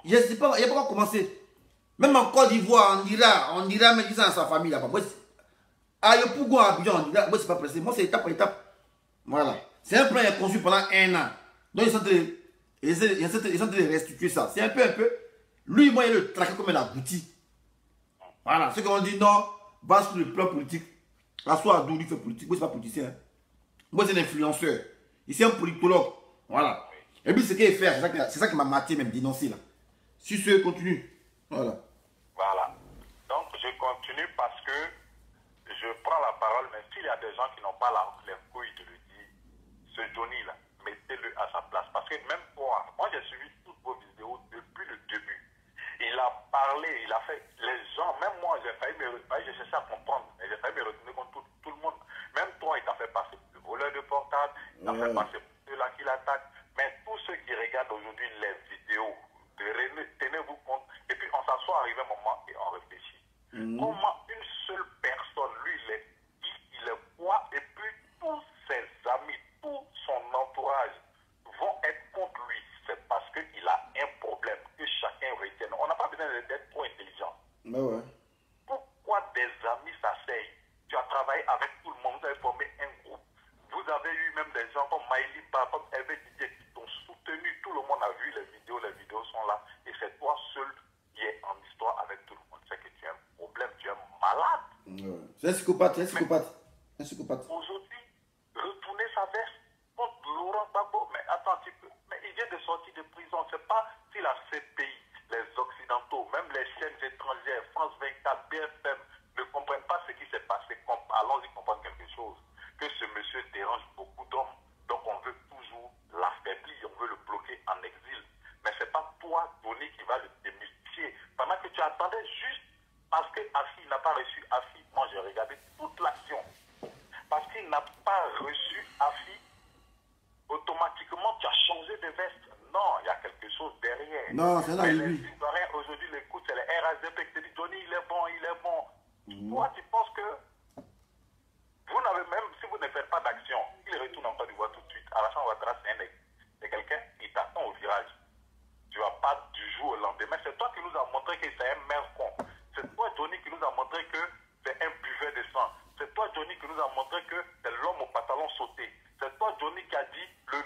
Je ne sais pas, il n'y a pas comment commencer. Même en Côte d'Ivoire, on ira mettre ça dans sa famille là-bas. Ah, il faut à Abidjan, moi, c'est pas pressé. Moi, c'est étape par étape. Voilà. C'est un plan qui est conçu pendant 1 an. Donc, ils sont en train de restituer ça. C'est un peu. Lui, moi, il le traque comme il abouti. Voilà. Ceux qui ont dit non, base sur le plan politique. Assois Adou, lui fait politique. Moi, c'est pas politicien. Hein. Moi, c'est un influenceur. Il c'est un politologue. Voilà. Et puis, ce qu'il fait, c'est ça qui m'a maté, même dénoncé là. Si ce continue. Voilà. Voilà. Donc, je continue parce que je prends la parole, mais s'il y a des gens qui n'ont pas les couilles de le dire, ce Johnny-là, mettez-le à sa place. Parce que même moi j'ai suivi toutes vos vidéos depuis le début. Il a parlé, il a fait, les gens, même moi, j'ai cherché à comprendre, mais j'ai failli me retourner contre tout le monde. Même toi, il t'a fait passer le voleur de portable, il t'a fait passer ceux-là qui l'attaquent. Mais tous ceux qui regardent aujourd'hui les vidéos, tenez-vous compte, et puis on s'assoit, arrive un moment et on réfléchit. Comment une seule personne, lui, il est quoi, et puis tous ses amis, tout son entourage vont être contre lui. C'est parce qu'il a un problème que chacun retienne. On n'a pas besoin d'être trop intelligent. Mais ouais. Pourquoi des amis s'asseyent? Tu as travaillé avec tout le monde, vous avez formé un groupe. Vous avez eu même des gens comme Maïli Ba, comme Hervé Didier qui t'ont soutenu. Tout le monde a vu les vidéos sont là. Et c'est toi seul qui es en histoire avec tout le monde. C'est que tu as un problème, tu es malade. Ouais. C'est un psychopathe, Aujourd'hui, retourner sa veste contre Laurent Gbagbo. Mais attends un petit peu. Mais il vient de sortir de prison. C'est pas si la CPI, les Occidentaux, même les chaînes étrangères, France 24, BFM, ne comprennent pas ce qui s'est passé. Allons-y comprendre quelque chose. Que ce monsieur dérange beaucoup d'hommes. Donc on veut toujours l'affaiblir, on veut le bloquer en exil. Mais ce n'est pas toi, Tony, qui va le démystifier. Pendant que tu attendais juste parce que Afi n'a pas reçu Afi. Moi, j'ai regardé toute l'action. Parce qu'il n'a pas reçu Afi, automatiquement, tu as changé de veste. Non, il y a quelque chose derrière. Non, c'est là, lui. Aujourd'hui, l'écoute, c'est le RAZP qui te dit, Johnny, il est bon, il est bon. Toi, tu penses que vous n'avez même, si vous ne faites pas d'action, il retourne en Côte d'Ivoire tout de suite. Alassane Ouattara, c'est quelqu'un qui t'attend au virage. Tu ne vas pas du jour au lendemain. C'est toi qui nous as montré que c'est un maire con. C'est toi, Johnny, qui nous a montré que c'est un buveur de sang. C'est toi, Johnny, qui nous a montré que c'est l'homme au pantalon sauté. C'est toi, Johnny, qui a dit le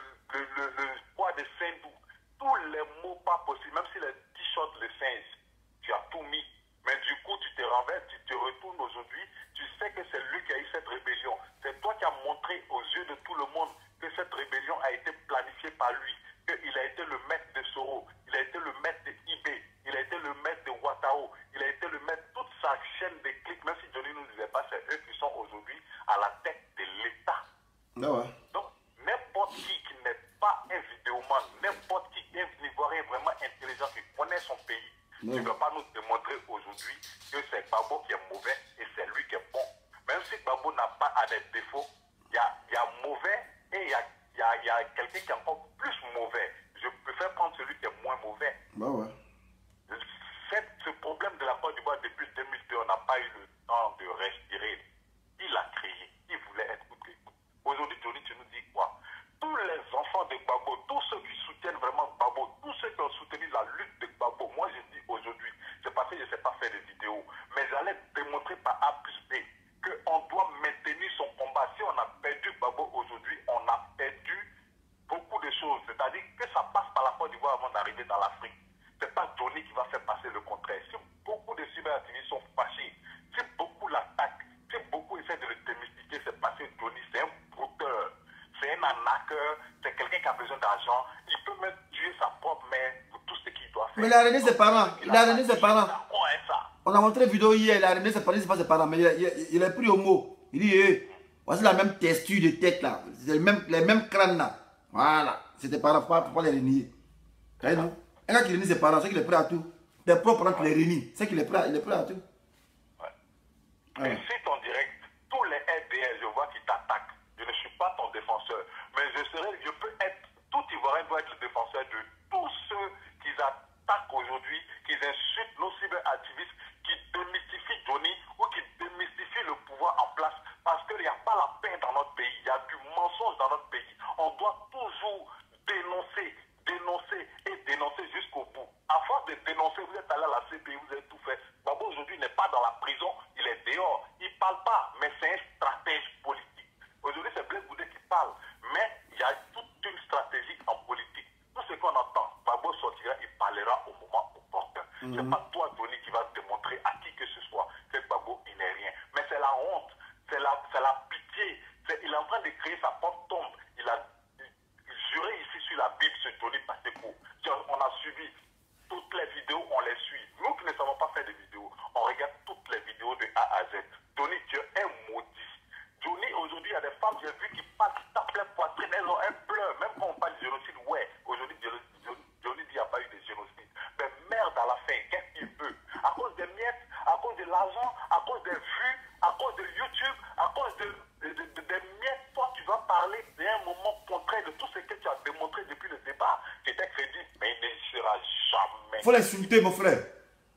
poids de Saint-Doux. Tous les mots pas possibles, même si les t-shirts, les singes, tu as tout mis. Mais du coup, tu te renverses, tu te retournes aujourd'hui, tu sais que c'est lui qui a eu cette rébellion. C'est toi qui as montré aux yeux de tout le monde que cette rébellion a été planifiée par lui, qu'il a été le maître de Soro, il a été le maître de eBay, il a été le maître de Watao, il a été le maître de toute sa chaîne de clics, même si Johnny ne nous disait pas, c'est eux qui sont aujourd'hui à la tête de l'État. Donc, n'importe qui n'est pas un vidéoman, n'importe qui est un Ivoirien vraiment intelligent qui connaît son pays, tu ne vas pas nous démontrer aujourd'hui que c'est Gbagbo qui est mauvais et c'est lui qui est bon. Même si Gbagbo n'a pas à des défauts, il y a mauvais et il y a quelqu'un qui est encore plus mauvais. Je préfère prendre celui qui est moins mauvais. Ce problème de la Côte d'Ivoire depuis 2002, on n'a pas eu le temps de respirer. Il a créé, il voulait être écouté. Aujourd'hui, Johnny, tu nous dis quoi? Tous les enfants de Gbagbo, tous ceux qui soutiennent vraiment Gbagbo, tous ceux qui ont soutenu la lutte de Gbagbo, moi je dis aujourd'hui, c'est parce que je ne sais pas faire des vidéos, mais j'allais démontrer par A plus B qu'on doit maintenir son combat. Si on a perdu Gbagbo aujourd'hui, on a perdu beaucoup de choses. C'est-à-dire que ça passe par la Côte d'Ivoire avant d'arriver dans l'Afrique. Ce n'est pas Johnny qui va faire passer le contraire. Si beaucoup de cyberactivistes sont fâchés, si beaucoup l'attaquent, si beaucoup essaient de le démystifier, c'est parce que Johnny, c'est un brouteur, c'est un arnaqueur, c'est quelqu'un qui a besoin d'argent. Il peut même tuer sa propre mère pour tout ce qu'il doit faire. Mais il a renié ses parents. Il a renié ses parents. On a montré une vidéo hier, il a renié ses parents, c'est pas ses parents, mais il a pris au mot. Il dit, voici la même texture de tête là, les mêmes crânes là. Voilà, c'est tes parents, pourquoi les renier? Non? Un gars qui renie ses parents, c'est qu'il est prêt à tout. Tes propres parents qui les renient, c'est qu'il est prêt à tout. Mais si ton direct, tous les RDL, je vois qu'ils t'attaquent. Je ne suis pas ton défenseur. Mais je peux être, tout Ivoirien doit être le défenseur de tous ceux qui attaquent aujourd'hui, qui insultent nos cyberactivistes, qui toujours dénoncer, dénoncer et dénoncer jusqu'au bout. À force de dénoncer, vous êtes allé à la CPI, vous avez tout fait. Gbagbo aujourd'hui n'est pas dans la prison, il est dehors. Il ne parle pas, mais c'est un stratège politique. Aujourd'hui, c'est Blaise Goudé qui parle, mais il y a toute une stratégie en politique. Tout ce qu'on entend, Gbagbo sortira, il parlera au moment opportun. Ce n'est pas toi, Tony, qui va démontrer à qui que ce soit que Gbagbo, il n'est rien. Mais c'est la honte, c'est la pitié. Il est en train de créer sa propre tombe. Il a juré ici sur la Bible, ce Tony Paseko. On a suivi toutes les vidéos, on les suit. Nous qui ne savons pas faire de vidéos, on regarde toutes les vidéos de A à Z. Tony, tu es un maudit. Johnny, aujourd'hui, il y a des femmes, j'ai vu, qui parlent, qui tapent les poitrines, elles pleurent. Même quand on parle de génocide, ouais, aujourd'hui, Johnny dit qu'il n'y a pas eu de génocide. Mais merde à la fin, qu'est-ce qu'il veut? À cause des miettes, à cause de l'argent, à cause des vues, à cause de YouTube, à cause des miettes, toi, tu vas parler d'un moment contraire de tout ce que tu as démontré depuis le départ. Tu étais crédible, mais il ne sera jamais. Faut l'insulter, mon frère.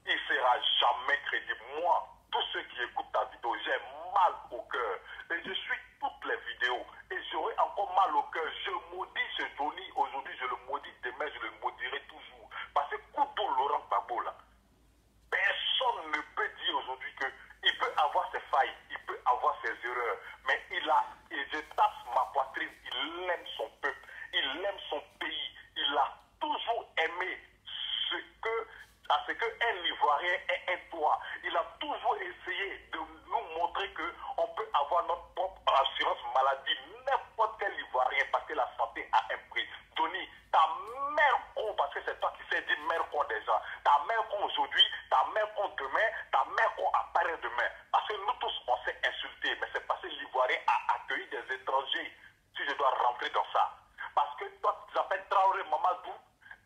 Il ne sera jamais crédible. Moi, tous ceux qui écoutent ta vidéo, j'ai mal au cœur. Et je suis toutes les vidéos. Et j'aurai encore mal au cœur. Je maudis ce Johnny. Aujourd'hui, je le maudis. Demain, je le maudirai toujours. Parce que Koutou Laurent Gbagbo, là, personne ne peut dire aujourd'hui qu'il peut avoir ses failles, il peut avoir ses erreurs. Mais et je tape ma poitrine, il aime son peuple, il aime son pays. Il a toujours aimé à ce qu'un Ivoirien ait un toit. Il a toujours essayé de nous montrer qu'on peut avoir notre propre assurance maladie, n'importe quel Ivoirien, parce que la santé a un prix. Tony, ta mère con, parce que c'est toi qui sais dire mère con des gens. Ta mère con aujourd'hui, ta mère con demain, ta mère con apparaît demain. Parce que nous tous, on s'est insultés, mais c'est parce que l'Ivoirien a accueilli des étrangers. Si je dois rentrer dans ça. Parce que toi, tu t'appelles Traoré Mamadou.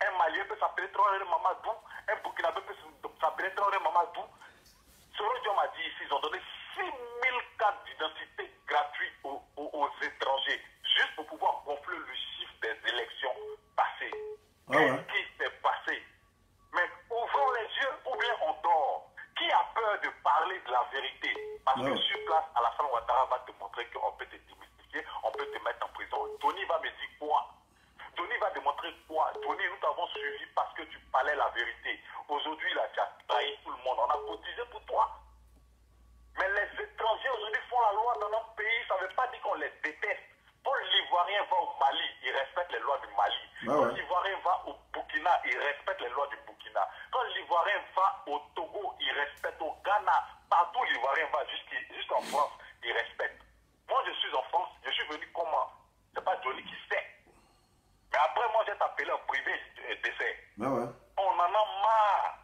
Un Malien peut s'appeler Traoré Mamadou, un Burkinabé peut s'appeler Traoré Mamadou. Soro Diom m'a dit ici, ils ont donné 6000 cartes d'identité gratuites aux étrangers, juste pour pouvoir gonfler le chiffre des élections passées. Qu'est-ce qui s'est passé? Mais ouvrons les yeux ou bien on dort. Qui a peur de parler de la vérité? Parce que sur place, Alassane Ouattara va te montrer qu'on peut te démystifier, on peut te mettre en prison. Tony va me dire quoi? Tony va démontrer quoi? Tony, nous t'avons suivi parce que tu parlais la vérité. Aujourd'hui, là, tu as trahi tout le monde. On a cotisé pour toi. Mais les étrangers aujourd'hui font la loi dans notre pays. Ça ne veut pas dire qu'on les déteste. Quand l'Ivoirien va au Mali, il respecte les lois du Mali. Quand l'Ivoirien va au Burkina, il respecte les lois du Burkina. Quand l'Ivoirien va au Togo, il respecte au Ghana. Partout l'Ivoirien va jusqu'en France, il respecte. Moi, je suis en France. Je suis venu comment? C'est pas Johnny qui sait. Mais après, moi, j'ai appelé en privé d'essai. On en a marre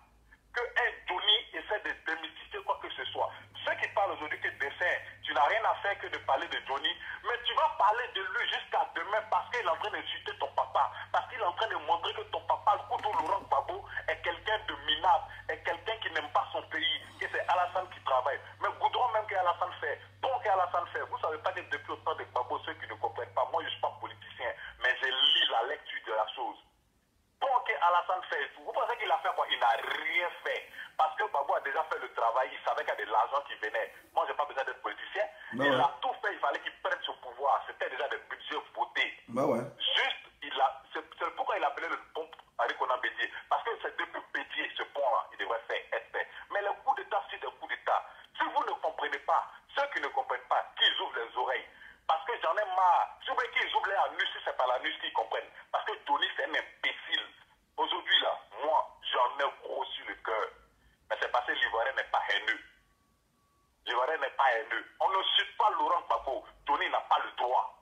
qu'un Johnny essaie de démystifier quoi que ce soit. Ceux qui parlent aujourd'hui que dessin, tu n'as rien à faire que de parler de Johnny, mais tu vas parler de lui jusqu'à demain parce qu'il est en train d'insulter ton papa, parce qu'il est en train de montrer que ton papa, le Koutou Laurent Gbagbo, est quelqu'un de minable, est quelqu'un qui n'aime pas son pays, que c'est Alassane qui travaille. Mais Goudron même qu'Alassane fait, bon qu'Alassane fait, vous ne savez pas que depuis autant de Gbagbo, ceux qui ne comprennent pas, moi je ne suis pas politicien, mais je lis la lecture de la chose. Bon qu'Alassane fait tout. Vous pensez qu'il a fait quoi? Il n'a rien fait. Parce que Gbagbo a déjà fait le travail, il savait qu'il y a de l'argent qui venait. Moi, je n'ai pas besoin d'être politicien. Il a tout fait, il fallait qu'il prenne ce pouvoir. C'était déjà des budgets votés. Juste, c'est pourquoi il appelait le pont Henri Konan Bédié. Parce que c'est depuis Bédié, ce pont-là, il devrait être fait. Mais le coup d'État, c'est un coup d'État. Si vous ne comprenez pas, ceux qui ne comprennent pas, qu'ils ouvrent les oreilles. Parce que j'en ai marre. Si vous voulez qu'ils ouvrent les anus, c'est pas l'anus qu'ils comprennent. Parce que Tony, c'est un imbécile. Aujourd'hui, là, moi, j'en ai gros sur le cœur. Mais c'est parce que l'Ivoirien n'est pas haineux. L'Ivoirien n'est pas haineux. On ne suit pas Laurent Gbagbo. Tony n'a pas le droit.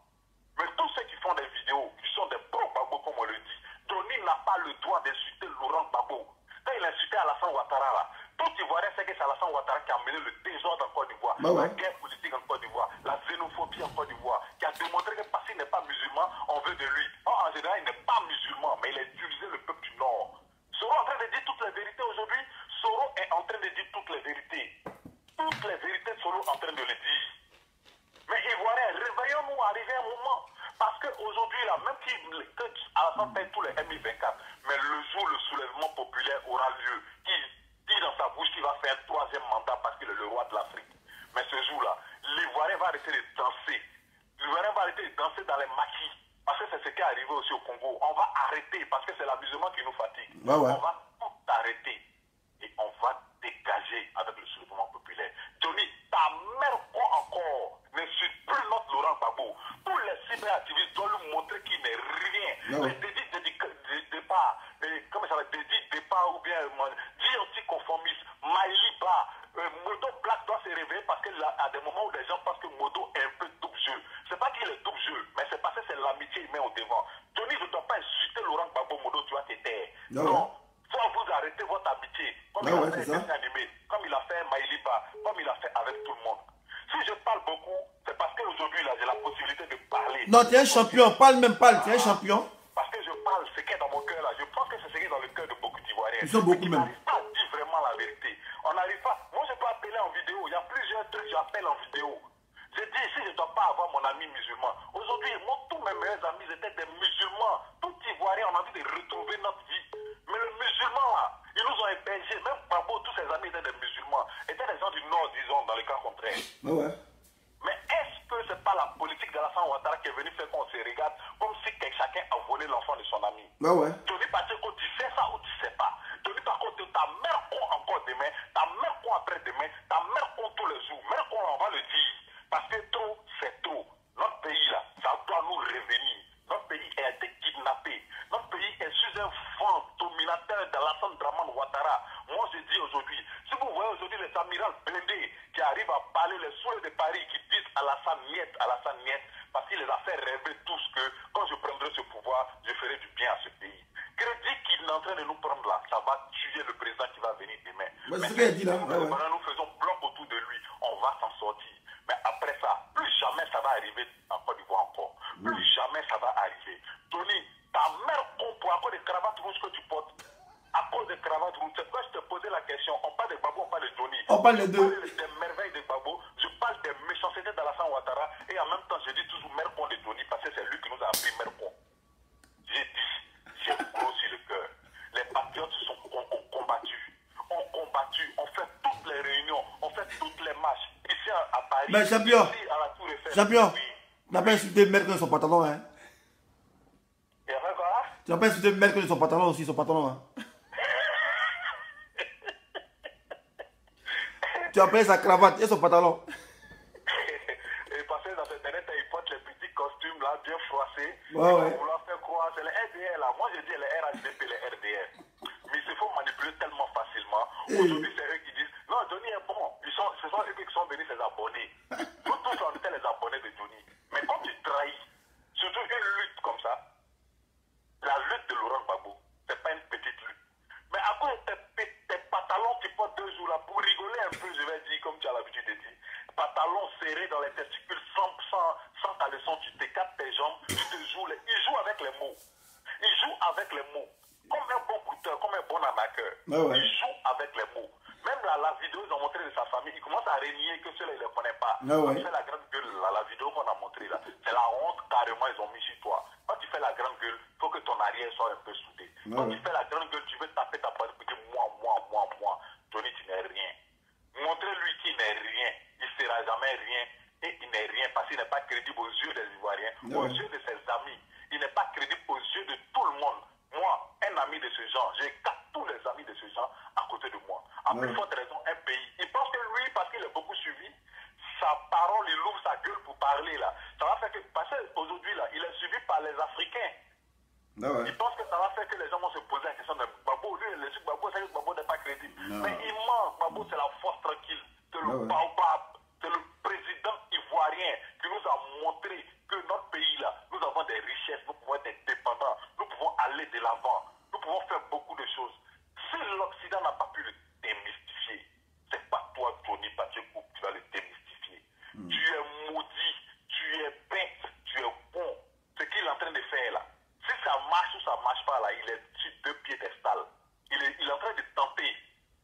Mais tous ceux qui font des vidéos, qui sont des pro-Gbagbo, comme on le dit, Tony n'a pas le droit d'insulter Laurent Gbagbo. Quand il a insulté Alassane Ouattara, là, tout Ivoirien sait que c'est Alassane Ouattara qui a mené le désordre en Côte d'Ivoire, la guerre politique en Côte d'Ivoire, la xénophobie en Côte d'Ivoire, qui a démontré que parce qu'il n'est pas musulman, on veut de lui. En général, il n'est pas musulman, mais il a utilisé le peuple du Nord. Soro est en train de dire toutes les vérités aujourd'hui. Soro est en train de dire toutes les vérités. Toutes les vérités, Soro est en train de le dire. Mais Ivoiriens, réveillons-nous, arriver un moment. Parce qu'aujourd'hui, là, même que Alassane paye tous les M24, mais le jour où le soulèvement populaire aura lieu, il dit dans sa bouche qu'il va faire un troisième mandat parce qu'il est le roi de l'Afrique. Mais ce jour-là, l'Ivoirien va arrêter de danser. L'Ivoirien va arrêter de danser dans les maquis. Parce que c'est ce qui est arrivé aussi au Congo. On va arrêter parce que c'est l'amusement qui nous fatigue. Ouais. On va tout arrêter et on va dégager avec le soulèvement populaire. Johnny, ta mère quoi encore ne suit plus notre Laurent Gbagbo. Tous les cyberactivistes doivent lui montrer qu'il n'est rien. Les dédits départ, comment ça va, dédits départ ou bien dit anticonformiste, Maïliba, Modo Black doit se réveiller parce qu'il a des moments où les gens pensent que Modo est un peu double-jeu. C'est pas qu'il est double-jeu, mais c'est parce que c'est l'amitié qu'il met au devant. Johnny, je ne dois pas insulter Laurent Gbagbo, Modo, tu vas te taire. Non. Faut vous arrêter votre amitié. Comme il a fait dessin animé, comme il a fait Maïliba, comme il a fait avec tout le monde. Si je parle beaucoup, c'est parce qu'aujourd'hui, là, j'ai la possibilité de parler. Non, tu es un champion. Parle même, parle. Tu es un champion. Parce que je parle ce qui est dans mon cœur, là. Je pense que c'est ce qui est dans le cœur de beaucoup d'Ivoiriens. Ils sont beaucoup même. On n'arrive pas à dire vraiment la vérité. On n'arrive pas. Moi, je peux appeler en vidéo. Il y a plusieurs trucs que j'appelle en vidéo. Je dis ici, je ne dois pas avoir mon ami musulman. Aujourd'hui, moi, tous mes meilleurs amis étaient des musulmans. Tout Ivoirien, on a envie de retrouver notre vie. Mais le musulman, là, ils nous ont hébergés. Même Gbagbo, tous ses amis étaient des musulmans. Étaient des gens du Nord, disons, dans le cas contraire. Mais est-ce que ce n'est pas la politique d'Alassane Ouattara qui est venue faire qu'on se regarde comme si chacun a volé l'enfant de son ami? Tony Pacheco, tu sais ça ou tu ne sais pas? Tony, par contre, ta mère con encore demain, ta mère con après-demain, ta mère con tous les jours. Mère con, on va le dire. Parce que trop, c'est trop. Notre pays, là, ça doit nous revenir. Notre pays a été kidnappé. Notre pays est sous un vent dominateur d'Alassane Dramane Ouattara. Moi, je dis aujourd'hui, si vous voyez aujourd'hui les amirals blindés qui arrivent à parler les souhaits de Paris, qui disent Alassane Niet, parce qu'il les a fait rêver tous que quand je prendrai ce pouvoir, je ferai du bien à ce pays. Crédit qu'il est en train de nous prendre là, ça va tuer le président qui va venir demain. C'est ce qu'il a dit là. Nous faisons bloc autour de lui, on va s'en sortir. Mais après ça, plus jamais ça va arriver en Côte d'Ivoire encore. Plus jamais ça va arriver. Tony, ta mère compte à cause des cravates rouges que tu portes. À cause des cravates rouges, c'est pourquoi je te posais la question. On parle de Gbagbo, on parle de Johnny. On parle des deux. Je parle des merveilles de Gbagbo, je parle des méchancetés d'Alassane Ouattara et en même temps je dis toujours Mercon de Johnny parce que c'est lui qui nous a appris Mercon. J'ai dit, j'ai grossi le cœur. Les patriotes ont combattu. On fait toutes les réunions, on fait toutes les marches. Ici à Paris, mais champion, ici à la Tour Eiffel. Champion, oui. tu n'as pas insulté Mercon de son pantalon, hein? Et après quoi? Tu n'as pas insulté Mercon de son pantalon aussi, son pantalon, hein? Tu as payé sa cravate et son pantalon. Et parce que dans cette dernière temps, il porte les petits costumes là, bien froissés. Ouais. Vouloir faire croire, c'est les RDR là. Moi je dis les RHDP, les RDR. Mais il se faut manipuler tellement facilement. Aujourd'hui, c'est eux qui disent non, Johnny est bon. Ce sont eux qui sont venus ses abonnés. Nous tous, on était les abonnés de Johnny. Mais quand tu trahis, surtout une lutte comme ça, la lutte de Laurent Gbagbo, c'est pas une petite lutte. Mais à cause de tes pantalons qui portent 2 jours là, pour rigoler un peu, je vais dire, comme tu as l'habitude de dire, pantalons serrés dans les testicules, sans caleçon, tu t'écartes tes jambes, tu te joues. Il joue avec les mots. Il joue avec les mots. Comme un bon couteur, comme un bon amateur. Il joue avec les mots. Même la vidéo, ils ont montré de sa famille, il commence à renier que ceux-là, ils ne le connaissent pas. Quand tu fais la grande gueule, la vidéo qu'on a montrée là, c'est la honte carrément, ils ont mis sur toi. Quand tu fais la grande gueule, il faut que ton arrière soit un peu soudé. Quand tu fais la grande gueule, tu veux taper ta poitrine pour dire moi. Johnny, tu n'es rien. Montrez-lui qu'il n'est rien. Il ne sera jamais rien. Et il n'est rien parce qu'il n'est pas crédible aux yeux des Ivoiriens, aux yeux de ses amis. Il n'est pas crédible aux yeux de tout le monde. Moi, un ami de ce genre, j'ai tous les amis de ce genre à côté de moi. À plus forte raison, un pays. Il pense que lui, parce qu'il est beaucoup suivi, sa parole, il ouvre sa gueule pour parler là. Ça va faire que, parce qu'aujourd'hui là, il est suivi par les Africains. Il pense que ça va faire que les gens vont se poser la question de Gbagbo. Lui, il est sûr que Gbagbo n'est pas crédible. Mais il ment. Gbagbo, c'est la force tranquille. C'est le baobab. C'est le président ivoirien qui nous a montré que notre pays là, nous avons des richesses, nous pouvons être indépendants, nous pouvons aller de l'avant, nous pouvons faire beaucoup de choses. Si l'Occident n'a pas pu le démystifier, c'est pas toi, Johnny Pacheco, qui vas le démystifier. Tu es maudit, tu es bête, tu es bon. Ce qu'il est en train de faire là, si ça marche ou ça marche pas là, il est sur 2 piédestals. Il est en train de tenter,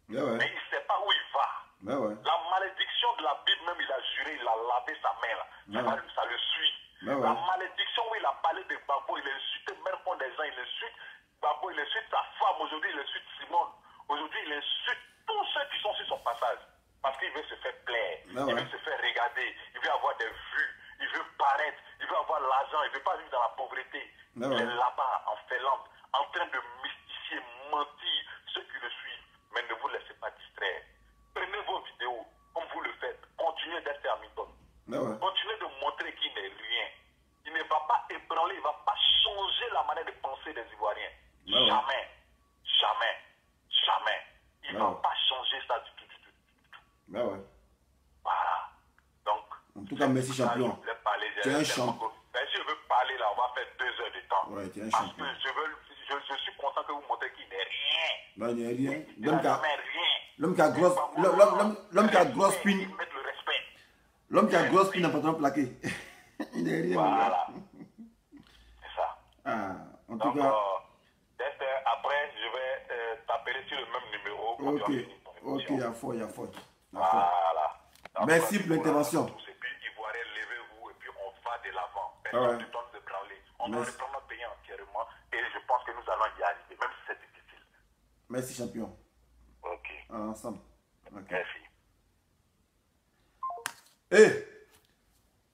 mais il ne sait pas où il va. La malédiction de la Bible même, il a juré, il a lavé sa main là. Ça le suit. La malédiction où il a parlé de Gbagbo, il a insulté même quand des gens, il insulte Gbagbo, il insulte sa femme, aujourd'hui il insulte Simone. Aujourd'hui il insulte tous ceux qui sont sur son passage. Parce qu'il veut se faire plaire, il veut se faire regarder, il veut avoir des vues, il veut paraître, il veut avoir l'argent, il ne veut pas vivre dans la pauvreté. Il est là-bas, en Finlande, en train de mystifier, mentir ceux qui le suivent. Mais ne vous laissez pas distraire. Prenez vos vidéos, comme vous le faites. Continuez d'être Hamilton. Continuez de montrer qu'il n'est rien. Il ne va pas ébranler, il ne va pas changer la manière de penser des Ivoiriens. Jamais. Jamais. Jamais. Il ne va pas changer ça du tout. Voilà. Donc, en tout cas, merci champion. Tu es un champion. Mais si je veux parler là, on va faire 2 heures de temps. Ouais, tu es un parce champion. que je suis content que vous montrez qu'il n'est rien. Non, il n'est rien. Il n'a jamais rien. L'homme qui a grosse spine. L'homme qui a grosse spine n'a pas trop plaqué. Il n'est rien. Voilà. C'est ça. En tout cas. Après, je vais t'appeler sur le même numéro. Ok, il y a fort. Voilà. Donc, merci pour l'intervention. Et puis, Ivoiriens, levez-vous et puis on va de l'avant. Personne ne donne de branler. On va reprendre notre pays entièrement et je pense que nous allons y arriver, même si c'est difficile. Merci, champion. Ok. Ensemble. Merci.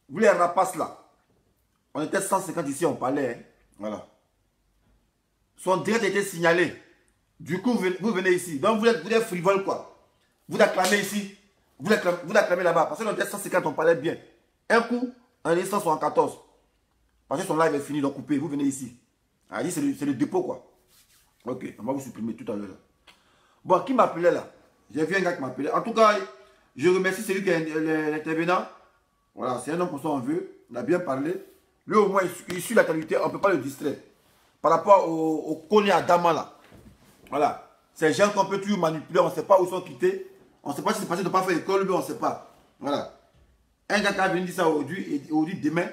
Vous les rapaces là, on était 150 ici, on parlait. Hein. Voilà. Son direct a été signalé. Du coup, vous venez ici. Donc, vous êtes frivole, quoi. Vous acclamez ici. Vous acclamez là-bas. Parce que on était 150, on parlait bien. Un coup, on est 174. Parce que son live est fini, donc coupé. Vous venez ici. C'est le dépôt, quoi. Ok, on va vous supprimer tout à l'heure. Bon, qui m'appelait là? J'ai vu un gars qui m'appelait. En tout cas, je remercie celui qui est l'intervenant. Voilà, c'est un homme pour ça on veut. On a bien parlé. Lui, au moins, il suit la qualité. On ne peut pas le distraire. Par rapport au Kone Adama là. Voilà. Ces gens qu'on peut toujours manipuler. On ne sait pas où ils sont quittés. On ne sait pas si c'est passé de ne pas faire école, mais on ne sait pas. Voilà. Un gars qui a venu dire ça aujourd'hui, et aujourd'hui, demain,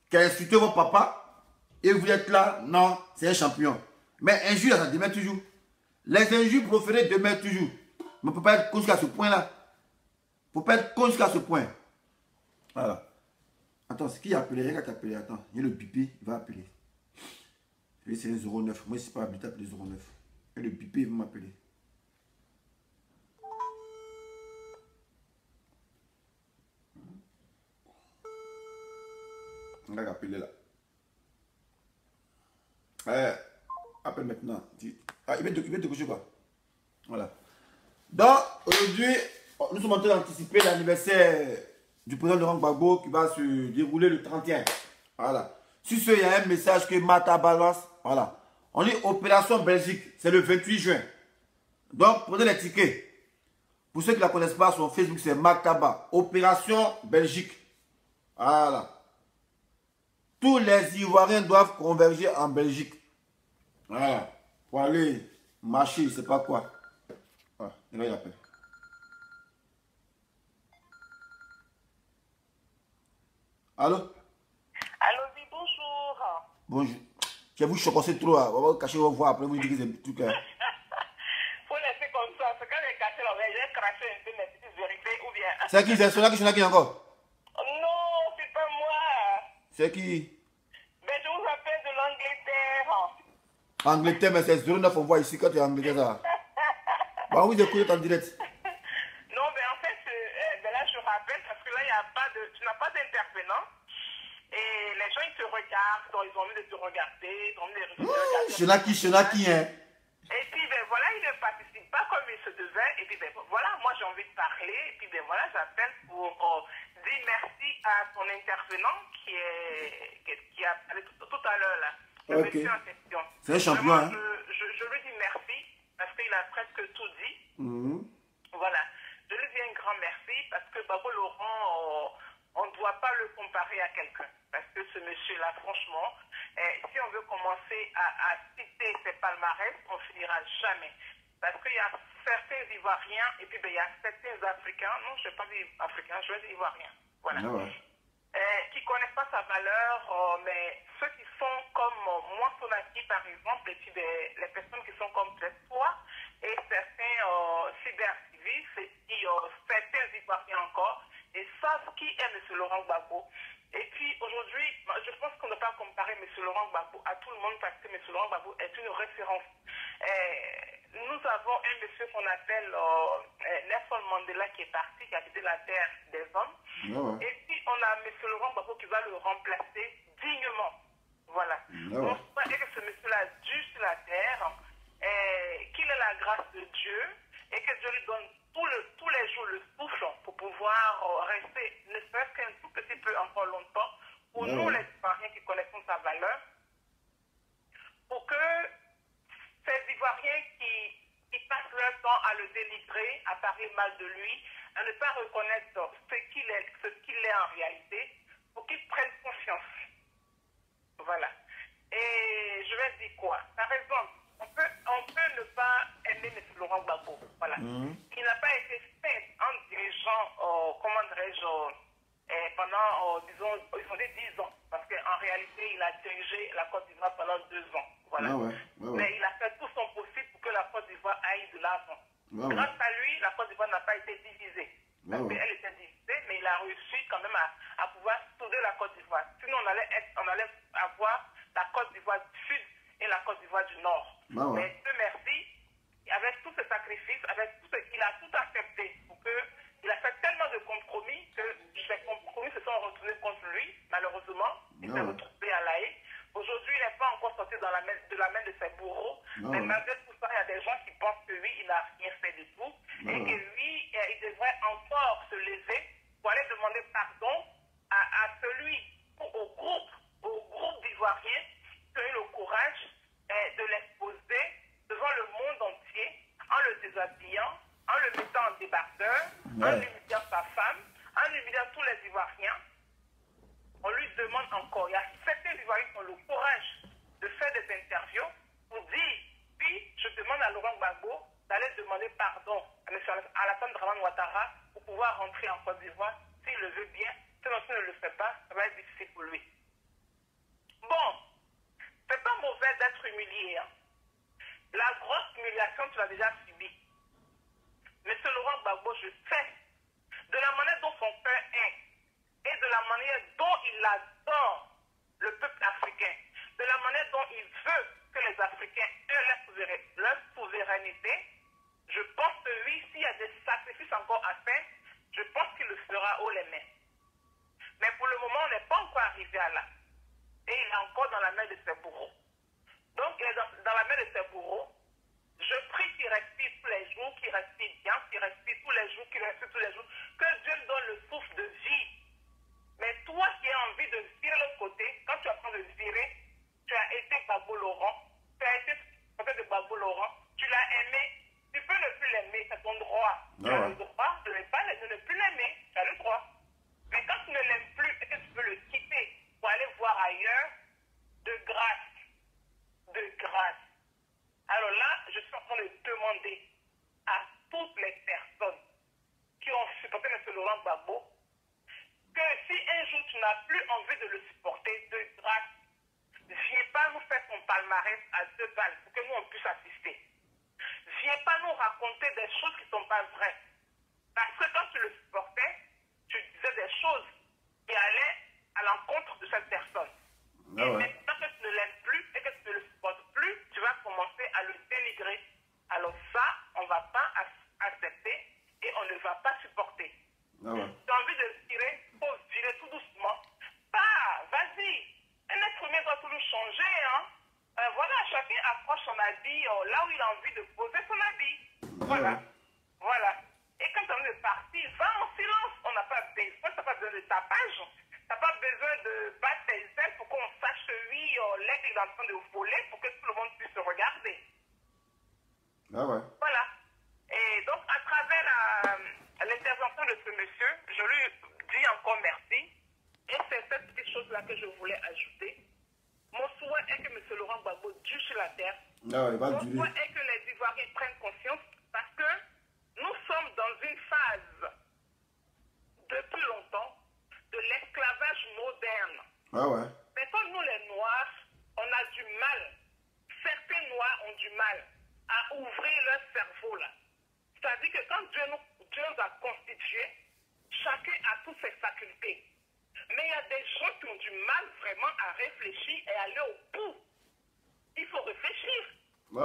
qui a insulté votre papa, et vous êtes là, non, c'est un champion. Mais injure, ça demeure toujours. Les injures proférées demeurent toujours. Mais on ne peut pas être con jusqu'à ce point-là. Il ne faut pas être con jusqu'à ce point. Voilà. Attends, c'est qui a appelé? Rien qui a appelé. Attends, il y a le bipé, il va appeler. C'est un 09. Moi, je ne sais pas habiter à appeler 09. Et le bipé, il va m'appeler. On va appeler là. Appelle maintenant. Il va te coucher quoi? Voilà. Donc, aujourd'hui, nous sommes en train d'anticiper l'anniversaire du président Laurent Gbagbo qui va se dérouler le 31. Voilà. Sur ce, il y a un message que Mata balance. Voilà. On dit Opération Belgique. C'est le 28 juin. Donc, prenez les tickets. Pour ceux qui ne la connaissent pas, sur Facebook, c'est Mataba. Opération Belgique. Voilà. Tous les Ivoiriens doivent converger en Belgique. Voilà. Pour aller marcher, je ne sais pas quoi. Voilà. Et là, il appelle. Allô? Allô, oui, bonjour. Bonjour. Je vais vous choquer trop. On va cacher vos voix. Après, vous dites que c'est un truc. Faut laisser comme ça. C'est quand les cachés là, j'ai craché un peu mes petites vérités ou bien. C'est qui? C'est celui-là qui est encore? Non, c'est pas moi. C'est qui? Mais je vous appelle de l'Angleterre. Angleterre, mais c'est 09, on voit ici quand tu es en Angleterre. Ça. Bah oui, j'écoute en direct. Non, mais en fait, là, je rappelle parce que là, il y a pas de, tu n'as pas d'intervenant. Et les gens, ils te regardent, donc ils ont envie de te regarder, ils ont envie de te regarder. Je n'ai qui, hein. Et puis, ben voilà, il ne participe pas comme il se devait. Et puis, ben voilà, moi, j'ai envie de parler. Et puis, ben voilà, j'appelle pour dire merci à ton intervenant qui a parlé tout à l'heure, là. Ok. C'est un champion, hein. Je lui dis merci parce qu'il a presque tout dit. Voilà. Je lui dis un grand merci parce que Gbagbo Laurent, on ne doit pas le comparer à quelqu'un. Parce que ce monsieur-là, franchement, si on veut commencer à citer ses palmarès, on ne finira jamais. Parce qu'il y a certains Ivoiriens et puis ben, il y a certains Africains, non, je ne vais pas dire Africains, je vais dire Ivoiriens. Voilà. Qui ne connaissent pas sa valeur, mais ceux qui sont comme moi, Sonaki par exemple, et puis les personnes qui sont comme toi, et certains cyberactivistes, et puis certains Ivoiriens encore, et savent qui est M. Laurent Gbagbo. Et puis aujourd'hui, je pense qu'on ne peut pas comparer M. Laurent Gbagbo à tout le monde parce que M. Laurent Gbagbo est une référence. Nous avons un monsieur qu'on appelle Nelson Mandela qui est parti, qui a quitté la terre des hommes. Et puis on a M. Laurent Gbagbo qui va le remplacer dignement. Voilà. Donc et que ce monsieur-là dure sur la terre, qu'il ait la grâce de Dieu et que Dieu lui donne tous les jours le souffle pour pouvoir rester, ne serait-ce qu'un tout petit peu encore longtemps, pour nous les Ivoiriens qui connaissons sa valeur, pour que ces Ivoiriens qui passent leur temps à le dénigrer, à parler mal de lui, à ne pas reconnaître ce qu'il est en réalité, pour qu'ils prennent confiance. Voilà. Et je vais dire quoi? Par exemple, on peut ne pas aimer M. Laurent Gbagbo. Voilà. Il n'a pas été fait en dirigeant, comment dirais-je, pendant, disons, ils ont dit 10 ans. Parce qu'en réalité, il a dirigé la Côte d'Ivoire pendant 2 ans. Voilà. Mais il a fait tout son possible pour que la Côte d'Ivoire aille de l'avant. Grâce à lui, la Côte d'Ivoire n'a pas été divisée. Parce qu'elle était divisée, mais il a réussi quand même à pouvoir souder la Côte d'Ivoire. Sinon, on allait avoir la Côte d'Ivoire du Sud et la Côte d'Ivoire du Nord. Mais Dieu merci, avec tous ces sacrifices, avec tout ce qu'il a tout accepté, il a fait tellement de compromis que ces compromis se sont retournés contre lui, malheureusement. Il s'est retrouvé à La Haye. Aujourd'hui, il n'est pas encore sorti de la main de ses bourreaux. Mais malgré tout ça, il y a des gens qui pensent que lui, il n'a rien fait du tout. Et que lui, il devrait encore se lever pour aller demander pardon à celui, au groupe d'Ivoiriens qui ont eu le courage de l'exposer devant le monde entier en le déshabillant, en le mettant en débardeur, en humiliant sa femme, en humiliant tous les Ivoiriens. On lui demande encore, il y a certains Ivoiriens qui ont le courage de faire des interviews pour dire, puis je demande à Laurent Gbagbo d'aller demander pardon à M. Alassane Dramane Ouattara pour pouvoir rentrer en Côte d'Ivoire s'il le veut bien. Sinon, s'il ne le fait pas, ça va être difficile pour lui. Bon, c'est pas mauvais d'être humilié. Hein. La grosse humiliation, tu l'as déjà subie. M. Laurent Gbagbo, je sais, de la manière dont son père est, et de la manière dont il adore le peuple africain, de la manière dont il veut que les Africains aient leur souveraineté, je pense que oui, s'il y a des sacrifices encore à faire, je pense qu'il le fera haut les mains. Mais pour le moment, on n'est pas encore arrivé à là. Et il est encore dans la main de ses bourreaux. Donc, il est dans la main de ses bourreaux. Je prie qu'il respire tous les jours, qu'il respire bien, qu'il respire tous les jours, qu'il respire tous les jours, que Dieu lui donne le souffle de vie. Mais toi qui as envie de virer l'autre côté, quand tu apprends de virer, tu as été Gbagbo Laurent, tu as été côté de Gbagbo Laurent, tu l'as aimé, tu peux ne plus l'aimer, c'est ton droit. Tu as le droit de ne plus l'aimer, tu as le droit. Mais quand tu ne l'aimes plus et que tu veux le quitter pour aller voir ailleurs, de grâce. Alors là, je suis en train de demander à toutes les personnes qui ont supporté M. Laurent Gbagbo que si un jour tu n'as plus envie de le supporter, de grâce, viens pas nous faire ton palmarès à 2 balles pour que nous on puisse assister. Viens pas nous raconter des choses qui ne sont pas vraies. Parce que quand tu le supportais, tu disais des choses qui allaient à l'encontre de cette personne. Et maintenant que tu ne l'aimes plus et que tu ne le supportes plus, tu vas commencer à le dénigrer. Alors ça, on ne va pas accepter et on ne va pas supporter. Tu as envie de virer, il faut virer tout doucement. Vas-y. Un être humain doit toujours changer. Hein? Voilà, chacun approche son habit là où il a envie de poser son habit. Voilà. Et quand tu as envie de partir, va en silence. On n'a pas besoin, tu n'as pas besoin de tapage. Tu n'as pas besoin de battre tes ailes pour qu'on sache que oui, l'aigle est en train de voler pour que tout le monde puisse se regarder. Voilà. Et donc, à travers l'intervention de ce monsieur, je lui dis encore merci. Et c'est cette petite chose-là que je voulais ajouter. Mon souhait est que M. Laurent Gbagbo dure sur la terre. Mon souhait est que les Ivoiriens prennent conscience parce que nous sommes dans une phase depuis longtemps de l'esclavage moderne. Mais comme nous les Noirs, on a du mal, certains Noirs ont du mal à ouvrir leur cerveau là. C'est-à-dire que quand Dieu nous a constitués, chacun a toutes ses facultés. Mais il y a des gens qui ont du mal vraiment à réfléchir et aller au bout. Il faut réfléchir. Mais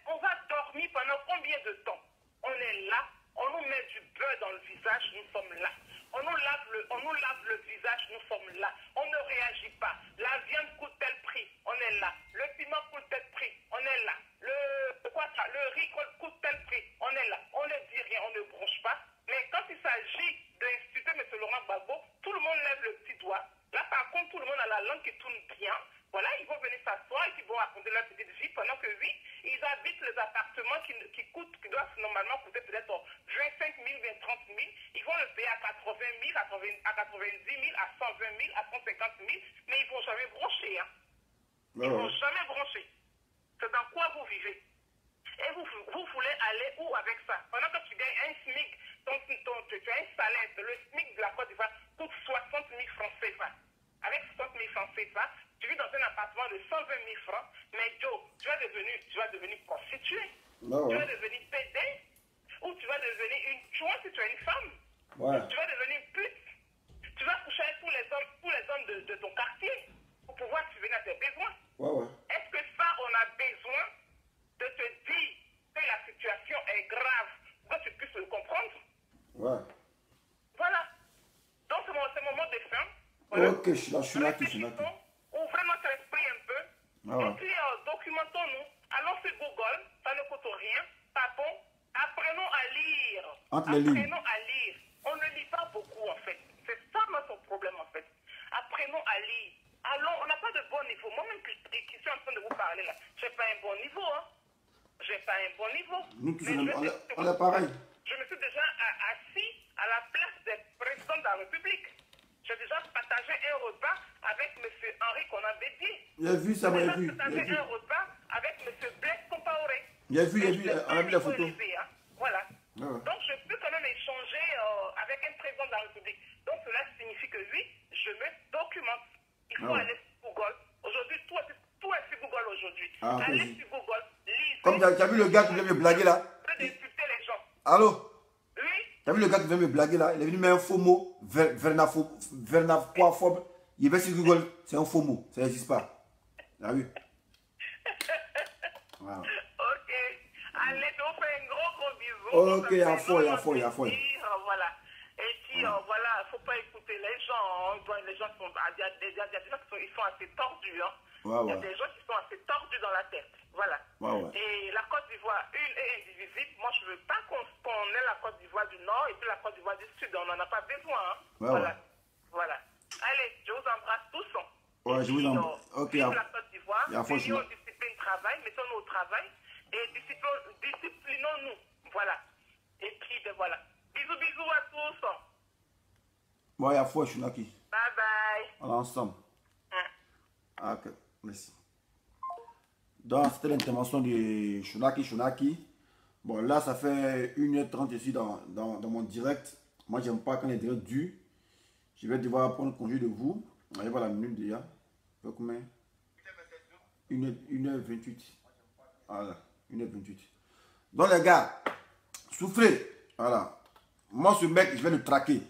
on va dormir pendant combien de temps? On est là, on nous met du beurre dans le visage, nous sommes là. On nous lave le visage, nous sommes là. On ne réagit pas. La viande coûte tel prix, on est de leur petite vie, pendant que oui, ils habitent les appartements qui doivent normalement coûter peut-être 25 000, 30 000. Ils vont le payer à 80 000, à 90 000, à 120 000, à 150 000, mais ils ne vont jamais broncher. Hein. Ils ne vont jamais broncher. C'est dans quoi vous vivez. Et vous voulez aller où avec ça? Pendant que tu gagnes un SMIC, tu as un salaire, le SMIC de la Côte d'Ivoire coûte 60 000 francs CFA. Avec 60 000 francs CFA, tu vis dans un appartement de 120 000 francs, mais Joe, tu vas devenir prostituée, tu vas devenir PD, ou tu vas devenir une chouette si tu es une femme, tu vas devenir pute, tu vas coucher avec tous les hommes de ton quartier pour pouvoir subvenir à tes besoins. Est-ce que ça, on a besoin de te dire que la situation est grave pour que tu puisses le comprendre? Voilà. Donc, c'est mon mot de fin. Voilà. Ok, je suis là. Ouvrez notre esprit un peu. Et puis, documentons-nous. Allons sur Google, ça ne coûte rien. Tapons. Apprenons à lire. Apprenons à lire. On ne lit pas beaucoup, en fait. C'est ça notre problème, en fait. Apprenons à lire. Allons, on n'a pas de bon niveau. Moi-même qui suis en train de vous parler là, je n'ai pas un bon niveau. Hein. Je n'ai pas un bon niveau. Nous, on est pareil. Je me suis déjà assis à la place des présidents de la République. J'ai déjà partagé un repas avec M. Henri Konan-Bédié. J'ai vu ça, j'ai vu. J'ai partagé un repas avec M. Blaise Compaoré. J'ai vu, on a vu la photo. Hein. Voilà. Donc je peux quand même échanger avec un président de la République. Donc cela signifie que oui, je me documente. Il faut aller sur Google. Aujourd'hui, tout est sur Google aujourd'hui. Allez sur Google, lisez. Comme tu as vu le gars qui vient me blaguer là. D'insulter les gens. Allô? Oui. Tu as vu le gars qui vient me blaguer là? Il est venu mettre un faux mot, vernaphobe. Il va sur Google, c'est un faux mot. Ça n'existe pas. Tu as vu? Ok. Allez, je vous fais un gros bisou. Ok, à fond. Voilà. Et puis, voilà, il ne faut pas écouter les gens. Les gens sont, il y a des gens qui sont assez tordus. Hein. Il y a des gens qui sont assez tordus dans la tête. Voilà. Et la Côte d'Ivoire, une est indivisible. Moi, je ne veux pas qu'on ait la Côte d'Ivoire du Nord et puis la Côte d'Ivoire du Sud. On n'en a pas besoin. Hein. Voilà. Allez, je vous embrasse tous. Je vous embrasse. Ok. Vive la Côte d'Ivoire. Union, discipline, travail. Mettons-nous au travail. Et disciplinons-nous. Voilà. Et puis, voilà. Bisous à tous. Moi, il y a foi, je suis là qui. Bye bye. On est ensemble. Ok, merci. Donc, c'était l'intervention de Shunaki. Bon, là, ça fait 1h30 ici dans mon direct. Moi, j'aime pas quand les directs durent. Je vais devoir prendre congé de vous. Allez voir la minute déjà. Combien? 1h28. Voilà, 1h28. Donc, les gars, souffrez. Voilà. Moi, ce mec, je vais le traquer.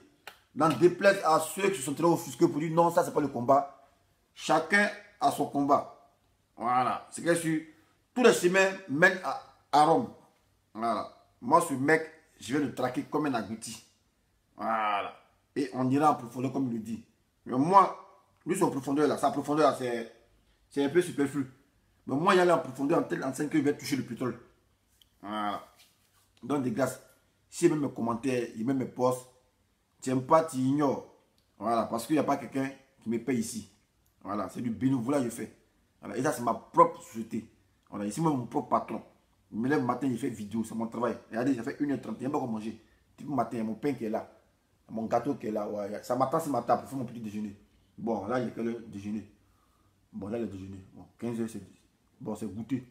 Dans déplaise à ceux qui sont très offusqués pour dire non, ça, c'est pas le combat. Chacun a son combat. Voilà. C'est que tous les chemins mènent à Rome. Voilà. Moi, ce mec, je vais le traquer comme un agouti. Voilà. Et on ira en profondeur comme il le dit. Mais moi, lui, son profondeur là, sa profondeur là, c'est un peu superflu. Mais moi, il y a en profondeur en 5 que je vais toucher le pétrole. Voilà. Donc, des grâces. Si il met mes commentaires, il met mes posts, tu n'aimes pas, tu ignores. Voilà. Parce qu'il n'y a pas quelqu'un qui me paye ici. Voilà. C'est du bénévolat que je fais. Voilà. Et ça, c'est ma propre société. Voilà. Ici, moi, mon propre patron. Il me lève le matin, il fait vidéo, c'est mon travail. Regardez, ça fait 1h30, il n'y a pas quoi manger. Tout le matin, il y a mon pain qui est là. Mon gâteau qui est là. Ouais. Ça m'attend sur ma table pour faire mon petit déjeuner. Bon, là, il y a que le déjeuner. Bon, là, le déjeuner. Bon, 15h, c'est... Bon, c'est goûter.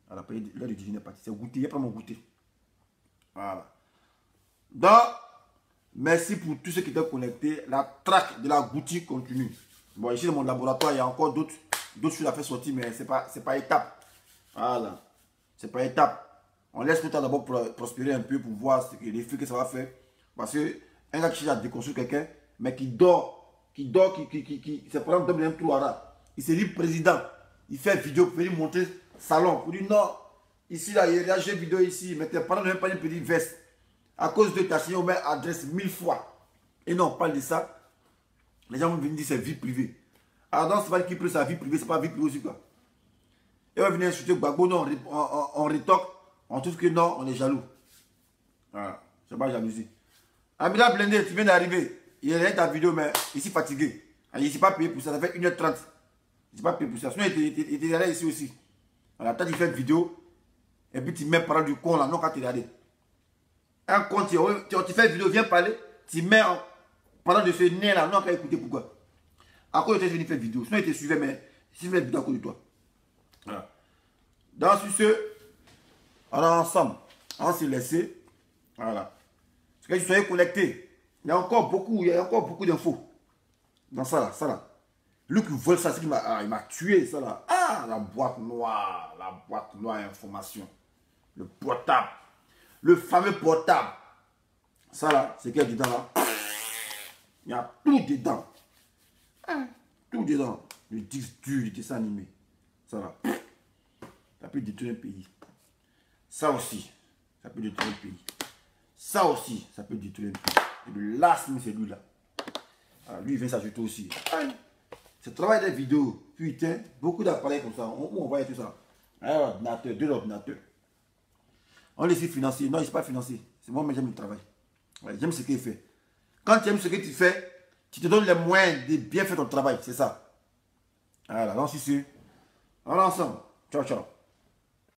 Voilà, là, le déjeuner est parti. C'est goûter. Il n'y a pas mon goûter. Voilà. Donc, merci pour tous ceux qui étaient connectés. La traque de la goutille continue. Bon, ici, dans mon laboratoire, il y a encore d'autres choses à faire sortir, mais ce n'est pas étape. Voilà. C'est pas étape. On laisse le temps d'abord prospérer un peu pour voir l'effet que ça va faire. Parce que un gars qui cherche à déconstruire quelqu'un, mais qui c'est par exemple un trou à rat. Il se dit président. Il fait vidéo pour venir montrer salon. Pour dire non, ici là, il y a j'ai vidéo ici, mais tes parents ne même pas une petite veste. À cause de ta signé au même adresse 1000 fois. Et non, on parle de ça. Les gens vont venir dire c'est vie privée. Alors non, c'est pas qui peut sa vie privée, c'est pas vie privée aussi quoi. Et on va venir insulter Gbagbo, non, on rétorque, on trouve que non, on est jaloux. Voilà, c'est pas jalousie. Amina Blendé, tu viens d'arriver. Il est ta vidéo, mais ici fatigué. Il ne s'est pas payé pour ça, ça fait 1h30. C'est pas payé pour ça. Sinon, il était allé ici aussi. Voilà, toi, tu fais une vidéo, et puis tu mets parole du con là, non, quand tu regardes. Un con, tu fais une vidéo, viens parler, tu mets parlant de ce nez là, non, qu'à écouter pourquoi. À cause de toi, je venu faire une vidéo. Sinon, il te suivait, mais si je fais une vidéo à cause de toi. Voilà. Donc, sur ce, on est ensemble. On s'est laissé. Voilà. Parce que je soyez connectés. Il y a encore beaucoup d'infos. Dans ça là, ça là. Lui qui vole ça, c'est qu'il m'a tué, ça là. Ah, la boîte noire information. Le portable. Le fameux portable. Ça là, c'est qu'il y a dedans là. Il y a tout dedans. Tout dedans. Le disque dur, le dessin animé. Ça là. Ça peut détruire un pays. Ça aussi, ça peut détruire un pays. Ça aussi, ça peut détruire un pays. Et le last, c'est lui là. Alors, lui, il vient s'ajouter aussi. Ce travail des vidéos, putain, beaucoup d'appareils comme ça. On voit tout ça. Un ordinateur, 2 ordinateurs. On les fait financer. Non, il ne s'est pas financé. C'est moi, mais j'aime le travail. Ouais, j'aime ce qu'il fait. Quand tu aimes ce que tu fais, tu te donnes les moyens de bien faire ton travail. C'est ça. Voilà, donc si c'est. On est ensemble. Ciao, ciao.